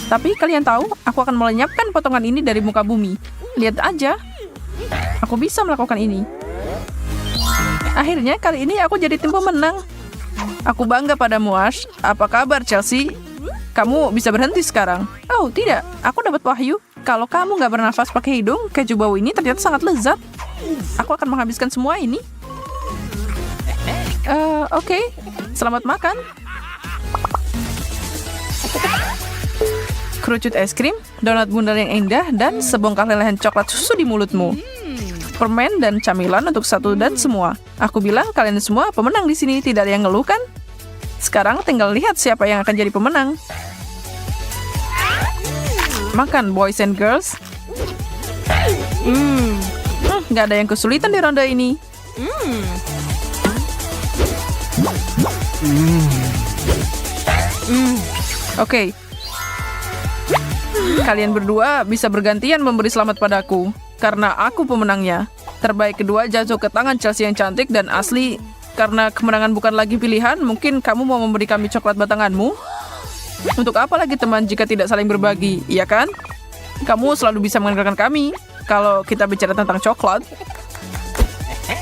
Tapi kalian tahu, aku akan melenyapkan potongan ini dari muka bumi. Lihat aja. Aku bisa melakukan ini. Akhirnya kali ini aku jadi tim pemenang. Aku bangga padamu, Ash. Apa kabar, Chelsea? Kamu bisa berhenti sekarang. Oh, tidak. Aku dapat wahyu. Kalau kamu nggak bernafas pakai hidung, keju bau ini ternyata sangat lezat. Aku akan menghabiskan semua ini. Oke. Selamat makan. Kerucut es krim, donat bundar yang indah, dan sebongkah lelehan coklat susu di mulutmu. Permen dan camilan untuk satu dan semua. Aku bilang kalian semua pemenang di sini, tidak ada yang ngeluh kan? Sekarang tinggal lihat siapa yang akan jadi pemenang. Makan, boys and girls. Nggak ada yang kesulitan di ronde ini. Oke. Kalian berdua bisa bergantian memberi selamat padaku. Karena aku pemenangnya. Terbaik kedua jatuh ke tangan Chelsea yang cantik dan asli. Karena kemenangan bukan lagi pilihan, mungkin kamu mau memberi kami coklat batanganmu? Untuk apa lagi teman jika tidak saling berbagi, iya kan? Kamu selalu bisa mengandalkan kami. Kalau kita bicara tentang coklat.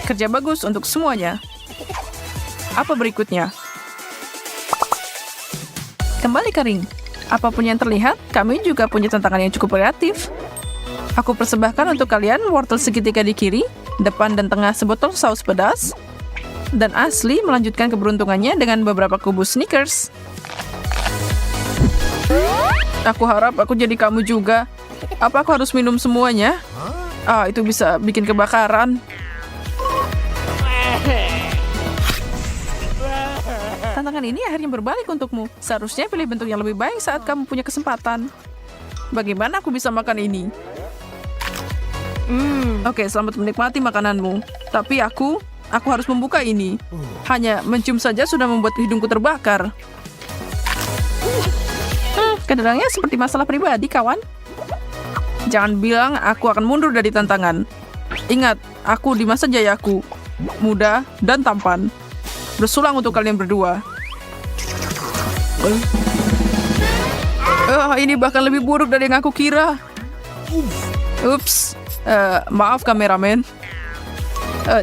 Kerja bagus untuk semuanya. Apa berikutnya? Kembali ke ring. Apapun yang terlihat, kami juga punya tantangan yang cukup kreatif. Aku persembahkan untuk kalian wortel segitiga di kiri, depan dan tengah sebotol saus pedas, dan Ashley melanjutkan keberuntungannya dengan beberapa kubus Snickers. Aku harap aku jadi kamu juga. Apa aku harus minum semuanya? Itu bisa bikin kebakaran. Tantangan ini akhirnya berbalik untukmu. Seharusnya pilih bentuk yang lebih baik saat kamu punya kesempatan. Bagaimana aku bisa makan ini? Oke, selamat menikmati makananmu. Tapi aku harus membuka ini. Hanya mencium saja sudah membuat hidungku terbakar. Kedengarannya seperti masalah pribadi, kawan. Jangan bilang aku akan mundur dari tantangan. Ingat, aku di masa jayaku. Muda dan tampan. Bersulang untuk kalian berdua. Ini bahkan lebih buruk dari yang aku kira. Ups. Maaf kameramen.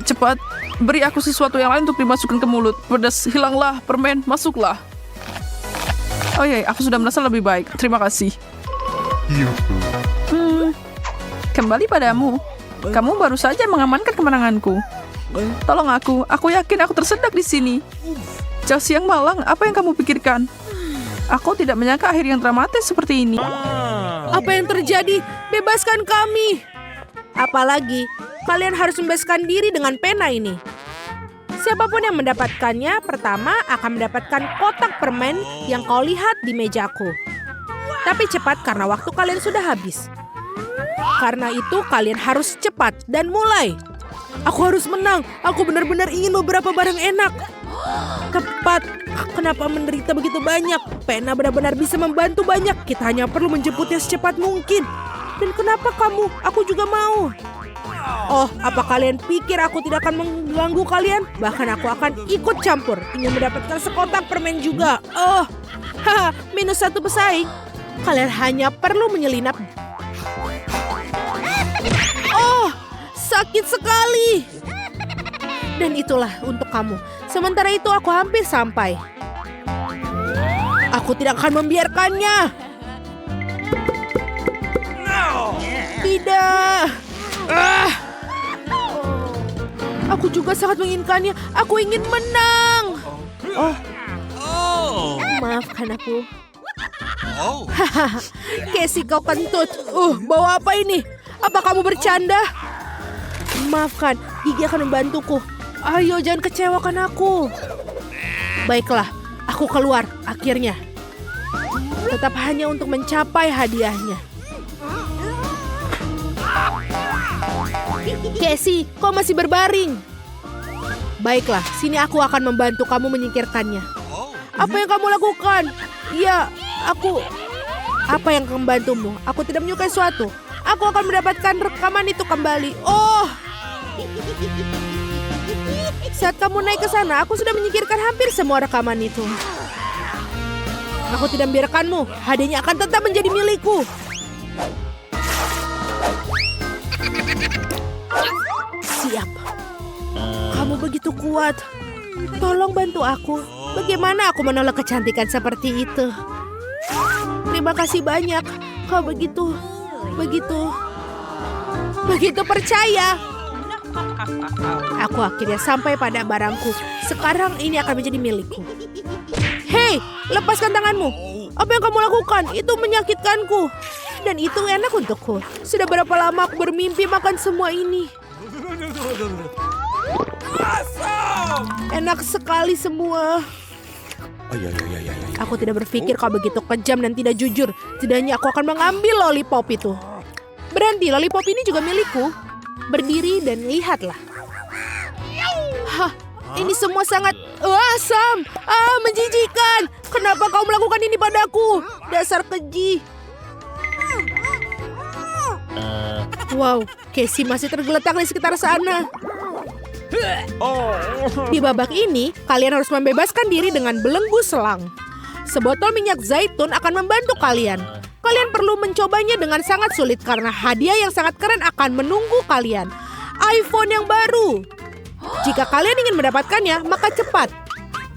Cepat, beri aku sesuatu yang lain untuk dimasukkan ke mulut. Pedas, hilanglah. Permen, masuklah. Oh iya, aku sudah merasa lebih baik. Terima kasih. Kembali padamu. Kamu baru saja mengamankan kemenanganku. Tolong aku yakin aku tersedak di sini. Chelsea yang malang, apa yang kamu pikirkan? Aku tidak menyangka akhir yang dramatis seperti ini. Apa yang terjadi? Bebaskan kami. Apalagi, kalian harus membebaskan diri dengan pena ini. Siapapun yang mendapatkannya, pertama akan mendapatkan kotak permen yang kau lihat di mejaku. Tapi cepat karena waktu kalian sudah habis. Karena itu kalian harus cepat dan mulai. Aku harus menang. Aku benar-benar ingin beberapa barang enak. Tepat. Kenapa menderita begitu banyak? Pena benar-benar bisa membantu banyak. Kita hanya perlu menjemputnya secepat mungkin. Dan kenapa kamu? Aku juga mau. Oh, apa kalian pikir aku tidak akan mengganggu kalian? Bahkan aku akan ikut campur. Ingin mendapatkan sekotak permen juga. Oh, -1 pesaing. Kalian hanya perlu menyelinap. Oh, sakit sekali. Dan itulah untuk kamu. Sementara itu aku hampir sampai. Aku tidak akan membiarkannya. Tidak. Aku juga sangat menginginkannya. Aku ingin menang. Oh, maafkan aku. Oh. Casey, kau kentut. Bawa apa ini? Apa kamu bercanda? Maafkan, Gigi akan membantuku. Ayo, jangan kecewakan aku. Baiklah, aku keluar akhirnya. Tetap hanya untuk mencapai hadiahnya. Casey, kau masih berbaring. Baiklah, sini aku akan membantu kamu menyingkirkannya. Apa yang kamu lakukan? Iya, aku... Apa yang akan membantumu? Aku tidak menyukai suatu. Aku akan mendapatkan rekaman itu kembali. Oh! Saat kamu naik ke sana, aku sudah menyingkirkan hampir semua rekaman itu. Aku tidak membiarkanmu. Hadiahnya akan tetap menjadi milikku. Siap. Kamu begitu kuat. Tolong bantu aku. Bagaimana aku menolak kecantikan seperti itu? Terima kasih banyak. Kau begitu percaya. Aku akhirnya sampai pada barangku. Sekarang ini akan menjadi milikku. Hei, lepaskan tanganmu. Apa yang kamu lakukan? Itu menyakitkanku. Dan itu enak untukku. Sudah berapa lama aku bermimpi makan semua ini. Enak sekali semua. Aku tidak berpikir kau begitu kejam dan tidak jujur. Tidaknya aku akan mengambil lollipop itu. Berhenti, lollipop ini juga milikku. Berdiri dan lihatlah. Hah, ini semua sangat asam. Menjijikan. Kenapa kau melakukan ini padaku? Dasar keji. Wow, Casey masih tergeletak di sekitar sana. Di babak ini, kalian harus membebaskan diri dengan belenggu selang. Sebotol minyak zaitun akan membantu kalian. Kalian perlu mencobanya dengan sangat sulit karena hadiah yang sangat keren akan menunggu kalian. iPhone yang baru. Jika kalian ingin mendapatkannya, maka cepat.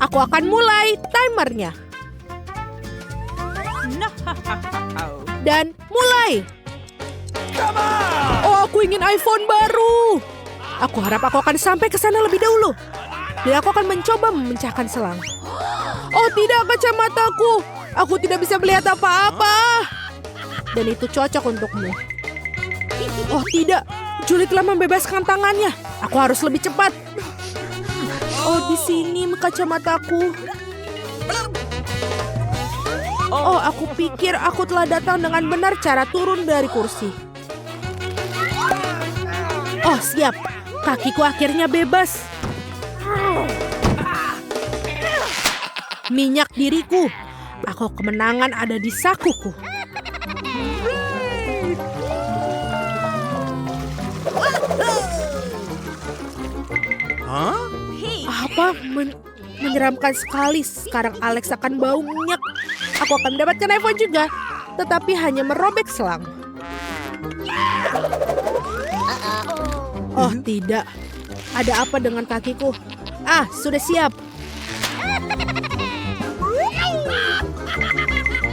Aku akan mulai timernya. Dan mulai. Oh, aku ingin iPhone baru. Aku harap aku akan sampai ke sana lebih dahulu. Dan aku akan mencoba memecahkan selang. Oh tidak, kacamataku. Aku tidak bisa melihat apa-apa. Dan itu cocok untukmu. Oh tidak, Julie telah membebaskan tangannya. Aku harus lebih cepat. Oh, di sini kacamataku. Oh, aku pikir aku telah datang dengan benar cara turun dari kursi. Oh, siap. Kakiku akhirnya bebas. Minyak diriku. Aku kemenangan ada di sakuku. Apa? Menyeramkan sekali. Sekarang Alex akan bau minyak. Aku akan mendapatkan iPhone juga. Tetapi hanya merobek selang. Oh tidak. Ada apa dengan kakiku? Sudah siap.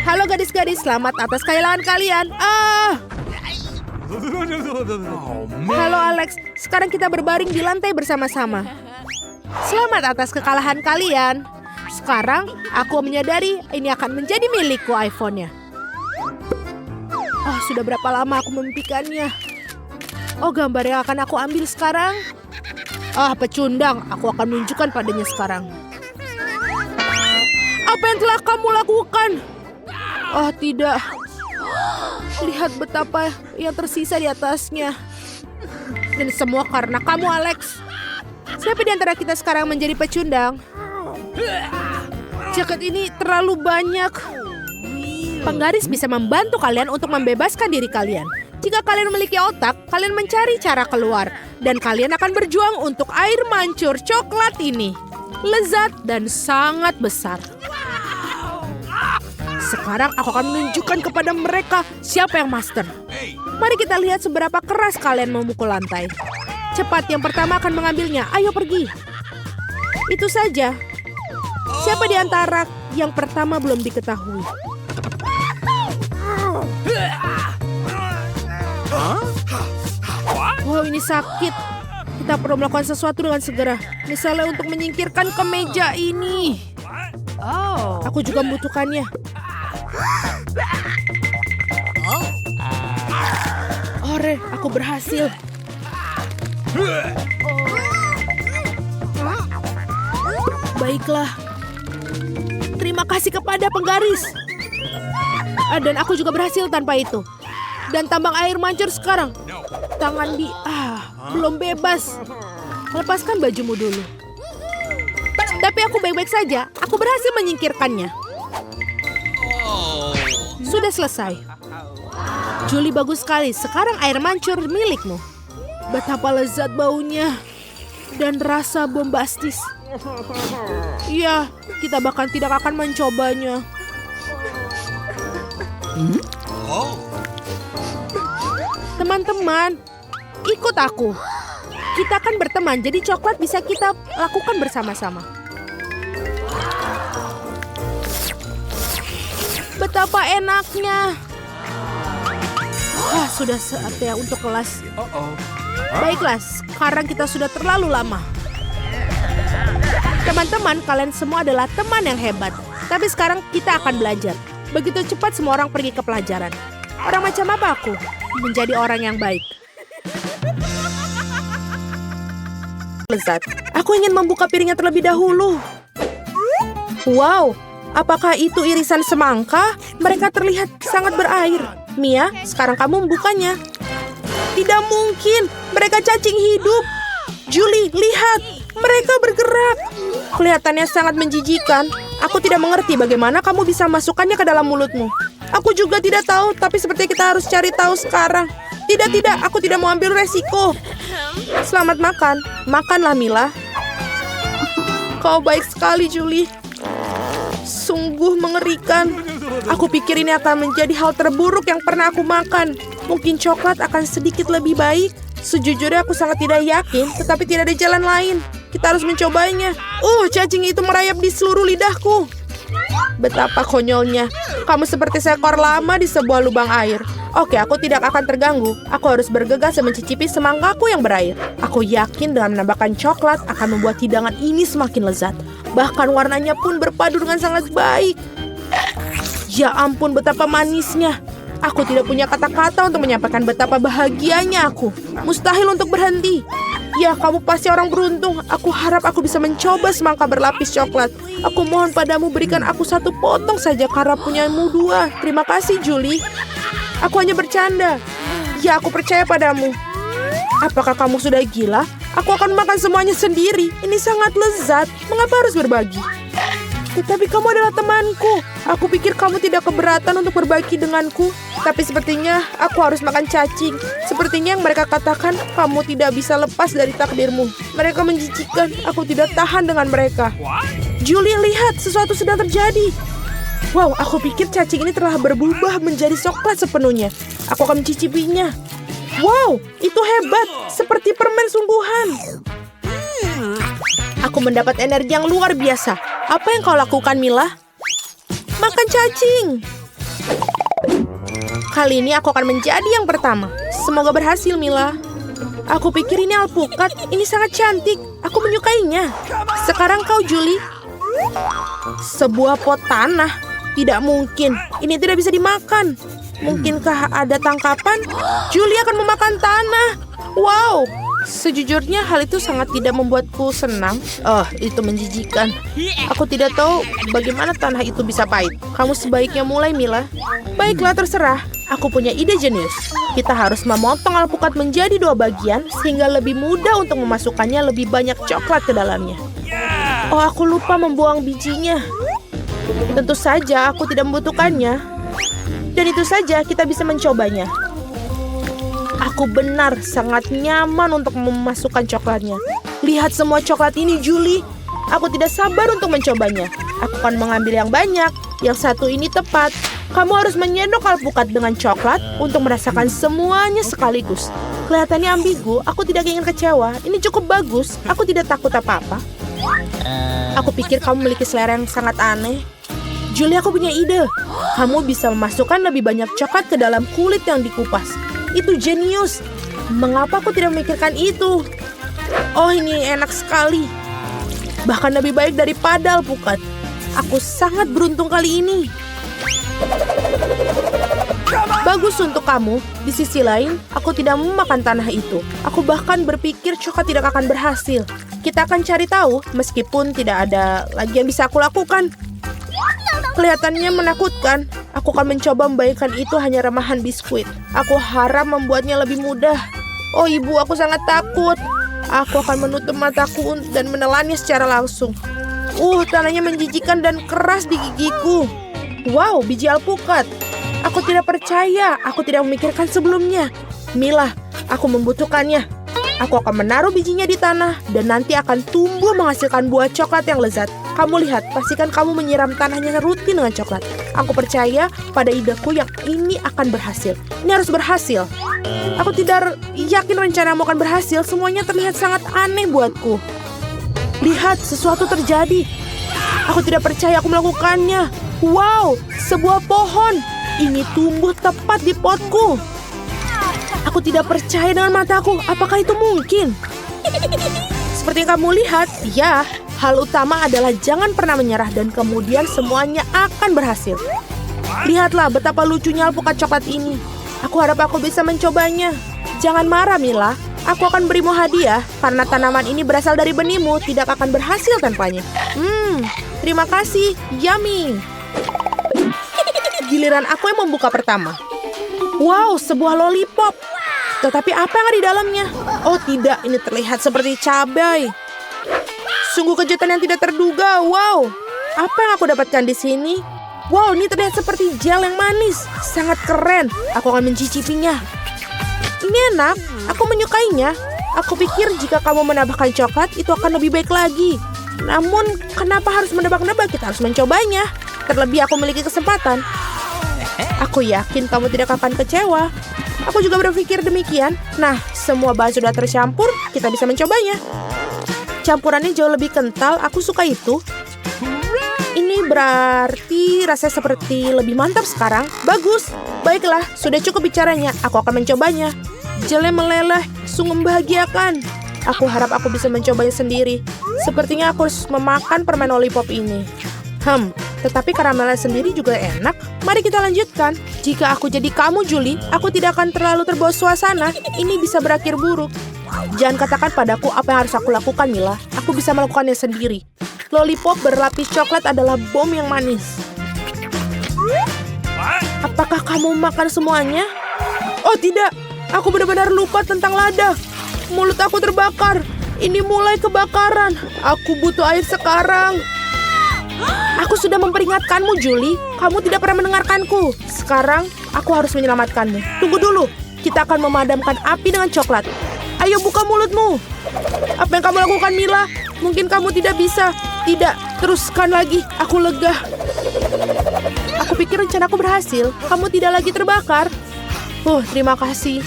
Halo gadis-gadis, selamat atas kehilangan kalian. Halo Alex, sekarang kita berbaring di lantai bersama-sama. Selamat atas kekalahan kalian. Sekarang aku menyadari ini akan menjadi milikku iPhone-nya. Oh, sudah berapa lama aku memimpikannya. Oh, gambar yang akan aku ambil sekarang. Pecundang, aku akan menunjukkan padanya sekarang. Apa yang telah kamu lakukan? Oh, tidak. Lihat betapa yang tersisa di atasnya. Dan semua karena kamu, Alex. Siapa di antara kita sekarang menjadi pecundang? Jaket ini terlalu banyak. Penggaris bisa membantu kalian untuk membebaskan diri kalian. Jika kalian memiliki otak, kalian mencari cara keluar. Dan kalian akan berjuang untuk air mancur coklat ini. Lezat dan sangat besar. Sekarang aku akan menunjukkan kepada mereka siapa yang master. Mari kita lihat seberapa keras kalian memukul lantai. Cepat, yang pertama akan mengambilnya. Ayo pergi. Itu saja. Siapa di antara yang pertama belum diketahui? Wow, ini sakit. Kita perlu melakukan sesuatu dengan segera. Misalnya untuk menyingkirkan kemeja ini. Aku juga membutuhkannya. Hore, aku berhasil. Baiklah. Terima kasih kepada penggaris. Dan aku juga berhasil tanpa itu. Dan tambang air mancur sekarang. Tangan belum bebas. Lepaskan bajumu dulu. Tapi aku baik-baik saja. Aku berhasil menyingkirkannya. Sudah selesai. Julie, bagus sekali. Sekarang air mancur milikmu. Betapa lezat baunya. Dan rasa bombastis. Iya, kita bahkan tidak akan mencobanya. Oh. Teman-teman, ikut aku. Kita akan berteman, jadi coklat bisa kita lakukan bersama-sama. Betapa enaknya. Sudah saatnya untuk kelas. Baiklah, sekarang kita sudah terlalu lama. Teman-teman, kalian semua adalah teman yang hebat. Tapi sekarang kita akan belajar. Begitu cepat semua orang pergi ke pelajaran. Orang macam apa aku? Menjadi orang yang baik. Lezat. Aku ingin membuka piringnya terlebih dahulu. Wow, apakah itu irisan semangka? Mereka terlihat sangat berair. Mia, sekarang kamu membukanya. Tidak mungkin, mereka cacing hidup. Julie, lihat, mereka bergerak. Kelihatannya sangat menjijikan. Aku tidak mengerti bagaimana kamu bisa masukkannya ke dalam mulutmu. Aku juga tidak tahu, tapi seperti kita harus cari tahu sekarang. Tidak, aku tidak mau ambil resiko. Selamat makan. Makanlah, Mila. Kau baik sekali, Julie. Sungguh mengerikan. Aku pikir ini akan menjadi hal terburuk yang pernah aku makan. Mungkin coklat akan sedikit lebih baik. Sejujurnya aku sangat tidak yakin, tetapi tidak ada jalan lain. Kita harus mencobanya. Cacing itu merayap di seluruh lidahku. Betapa konyolnya. Kamu seperti seekor lama di sebuah lubang air. Oke, aku tidak akan terganggu. Aku harus bergegas dan mencicipi semangkaku yang berair. Aku yakin dengan menambahkan coklat akan membuat hidangan ini semakin lezat. Bahkan warnanya pun berpadu dengan sangat baik. Ya ampun, betapa manisnya. Aku tidak punya kata-kata untuk menyampaikan betapa bahagianya aku. Mustahil untuk berhenti. Ya, kamu pasti orang beruntung. Aku harap aku bisa mencoba semangka berlapis coklat. Aku mohon padamu berikan aku satu potong saja karena punyamu 2. Terima kasih, Julie. Aku hanya bercanda. Ya, aku percaya padamu. Apakah kamu sudah gila? Aku akan makan semuanya sendiri. Ini sangat lezat. Mengapa harus berbagi? Tetapi kamu adalah temanku. Aku pikir kamu tidak keberatan untuk berbagi denganku. Tapi sepertinya aku harus makan cacing. Sepertinya yang mereka katakan, kamu tidak bisa lepas dari takdirmu. Mereka menjijikkan. Aku tidak tahan dengan mereka. Julie, lihat, sesuatu sedang terjadi. Wow, aku pikir cacing ini telah berubah menjadi coklat sepenuhnya. Aku akan mencicipinya. Wow, itu hebat. Seperti permen sungguhan. Aku mendapat energi yang luar biasa. Apa yang kau lakukan, Mila? Makan cacing. Kali ini aku akan menjadi yang pertama. Semoga berhasil, Mila. Aku pikir ini alpukat. Ini sangat cantik. Aku menyukainya. Sekarang kau, Julie. Sebuah pot tanah. Tidak mungkin. Ini tidak bisa dimakan. Mungkinkah ada tangkapan? Julie akan memakan tanah. Wow. Sejujurnya hal itu sangat tidak membuatku senang. Itu menjijikan. Aku tidak tahu bagaimana tanah itu bisa pahit. Kamu sebaiknya mulai, Mila. Baiklah, terserah. Aku punya ide jenius. Kita harus memotong alpukat menjadi 2 bagian sehingga lebih mudah untuk memasukkannya lebih banyak coklat ke dalamnya. Aku lupa membuang bijinya. Tentu saja aku tidak membutuhkannya. Dan itu saja kita bisa mencobanya. Aku benar sangat nyaman untuk memasukkan coklatnya. Lihat semua coklat ini, Julie. Aku tidak sabar untuk mencobanya. Aku akan mengambil yang banyak. Yang satu ini tepat. Kamu harus menyendok alpukat dengan coklat untuk merasakan semuanya sekaligus. Kelihatannya ambigu. Aku tidak ingin kecewa. Ini cukup bagus. Aku tidak takut apa-apa. Aku pikir kamu memiliki selera yang sangat aneh. Julie, aku punya ide. Kamu bisa memasukkan lebih banyak coklat ke dalam kulit yang dikupas. Itu jenius. Mengapa aku tidak memikirkan itu? Ini enak sekali. Bahkan lebih baik daripada alpukat. Aku sangat beruntung kali ini. Bagus untuk kamu. Di sisi lain, aku tidak mau makan tanah itu. Aku bahkan berpikir coklat tidak akan berhasil. Kita akan cari tahu, meskipun tidak ada lagi yang bisa aku lakukan. Kelihatannya menakutkan. Aku akan mencoba membayangkan itu hanya remahan biskuit. Aku harap membuatnya lebih mudah. Oh ibu, aku sangat takut. Aku akan menutup mataku dan menelannya secara langsung. Tanahnya menjijikan dan keras di gigiku. Wow, biji alpukat. Aku tidak percaya, aku tidak memikirkan sebelumnya. Mila, aku membutuhkannya. Aku akan menaruh bijinya di tanah dan nanti akan tumbuh menghasilkan buah coklat yang lezat. Kamu lihat, pastikan kamu menyiram tanahnya rutin dengan coklat. Aku percaya pada ideku yang ini akan berhasil. Ini harus berhasil. Aku tidak yakin rencanamu akan berhasil. Semuanya terlihat sangat aneh buatku. Lihat, sesuatu terjadi. Aku tidak percaya aku melakukannya. Wow, sebuah pohon. Ini tumbuh tepat di potku. Aku tidak percaya dengan mataku. Apakah itu mungkin? Seperti yang kamu lihat, ya, hal utama adalah jangan pernah menyerah dan kemudian semuanya akan berhasil. Lihatlah betapa lucunya alpukat coklat ini. Aku harap aku bisa mencobanya. Jangan marah, Mila. Aku akan berimu hadiah karena tanaman ini berasal dari benihmu, tidak akan berhasil tanpanya. Terima kasih. Yummy. Giliran aku yang membuka pertama. Wow, sebuah lollipop. Tetapi apa yang ada di dalamnya? Oh tidak, ini terlihat seperti cabai. Sungguh kejutan yang tidak terduga. Wow, apa yang aku dapatkan di sini? Wow, ini terlihat seperti gel yang manis. Sangat keren. Aku akan mencicipinya. Ini enak, aku menyukainya. Aku pikir jika kamu menambahkan coklat, itu akan lebih baik lagi. Namun, kenapa harus menebak-nebak? Kita harus mencobanya. Terlebih aku memiliki kesempatan. Aku yakin kamu tidak akan kecewa. Aku juga berpikir demikian. Nah, semua bahan sudah tercampur, kita bisa mencobanya. Campurannya jauh lebih kental, aku suka itu. Ini berarti rasanya seperti lebih mantap sekarang. Bagus. Baiklah, sudah cukup bicaranya. Aku akan mencobanya. Gelnya meleleh, sungguh membahagiakan. Aku harap aku bisa mencobanya sendiri. Sepertinya aku harus memakan permen lollipop ini. Tetapi karamelnya sendiri juga enak. Mari kita lanjutkan. Jika aku jadi kamu, Julie, aku tidak akan terlalu terbawa suasana. Ini bisa berakhir buruk. Jangan katakan padaku apa yang harus aku lakukan, Mila. Aku bisa melakukannya sendiri. Lollipop berlapis coklat adalah bom yang manis. Apakah kamu makan semuanya? Oh tidak, aku benar-benar lupa tentang lada. Mulut aku terbakar. Ini mulai kebakaran. Aku butuh air sekarang. Aku sudah memperingatkanmu, Julie. Kamu tidak pernah mendengarkanku. Sekarang, aku harus menyelamatkanmu. Tunggu dulu. Kita akan memadamkan api dengan coklat. Ayo buka mulutmu. Apa yang kamu lakukan, Mila? Mungkin kamu tidak bisa. Tidak, teruskan lagi. Aku lega. Aku pikir rencanaku berhasil. Kamu tidak lagi terbakar. Terima kasih.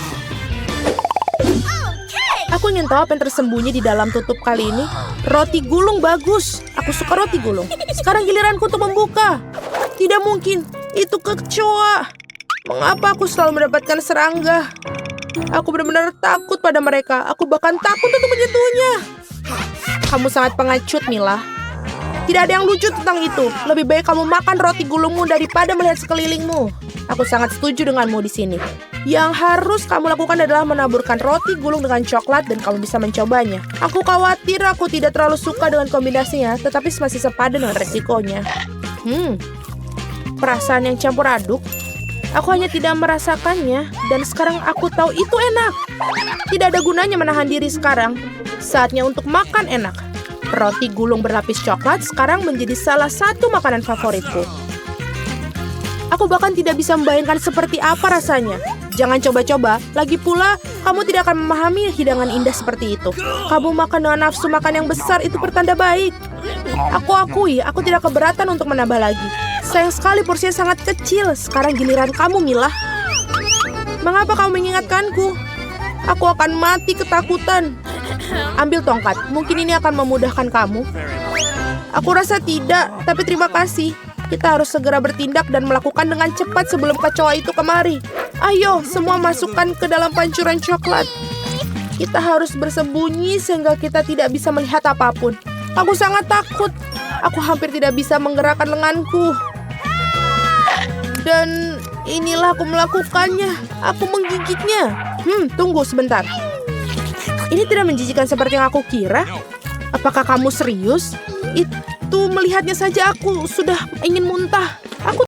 Aku ingin tahu apa yang tersembunyi di dalam tutup kali ini. Roti gulung bagus. Aku suka roti gulung. Sekarang giliranku untuk membuka. Tidak mungkin. Itu kecoa. Mengapa aku selalu mendapatkan serangga? Aku benar-benar takut pada mereka. Aku bahkan takut untuk menyentuhnya. Kamu sangat pengecut, Mila. Tidak ada yang lucu tentang itu. Lebih baik kamu makan roti gulungmu daripada melihat sekelilingmu. Aku sangat setuju denganmu di sini. Yang harus kamu lakukan adalah menaburkan roti gulung dengan coklat dan kamu bisa mencobanya. Aku khawatir aku tidak terlalu suka dengan kombinasinya, tetapi masih sepadan dengan resikonya. Perasaan yang campur aduk. Aku hanya tidak merasakannya, dan sekarang aku tahu itu enak. Tidak ada gunanya menahan diri sekarang. Saatnya untuk makan enak. Roti gulung berlapis coklat sekarang menjadi salah satu makanan favoritku. Aku bahkan tidak bisa membayangkan seperti apa rasanya. Jangan coba-coba, lagi pula kamu tidak akan memahami hidangan indah seperti itu. Kamu makan dengan nafsu makan yang besar, itu pertanda baik. Aku akui, aku tidak keberatan untuk menambah lagi. Sayang sekali porsinya sangat kecil. Sekarang giliran kamu, Mila. Mengapa kamu mengingatkanku? Aku akan mati ketakutan. Ambil tongkat, mungkin ini akan memudahkan kamu. Aku rasa tidak, tapi terima kasih. Kita harus segera bertindak dan melakukan dengan cepat sebelum kecoa itu kemari. Ayo, semua masukkan ke dalam pancuran coklat. Kita harus bersembunyi sehingga kita tidak bisa melihat apapun. Aku sangat takut. Aku hampir tidak bisa menggerakkan lenganku. Dan Inilah aku melakukannya. Aku menggigitnya. Tunggu sebentar. Ini tidak menjijikan seperti yang aku kira. Apakah kamu serius? Itu melihatnya saja aku sudah ingin muntah. Aku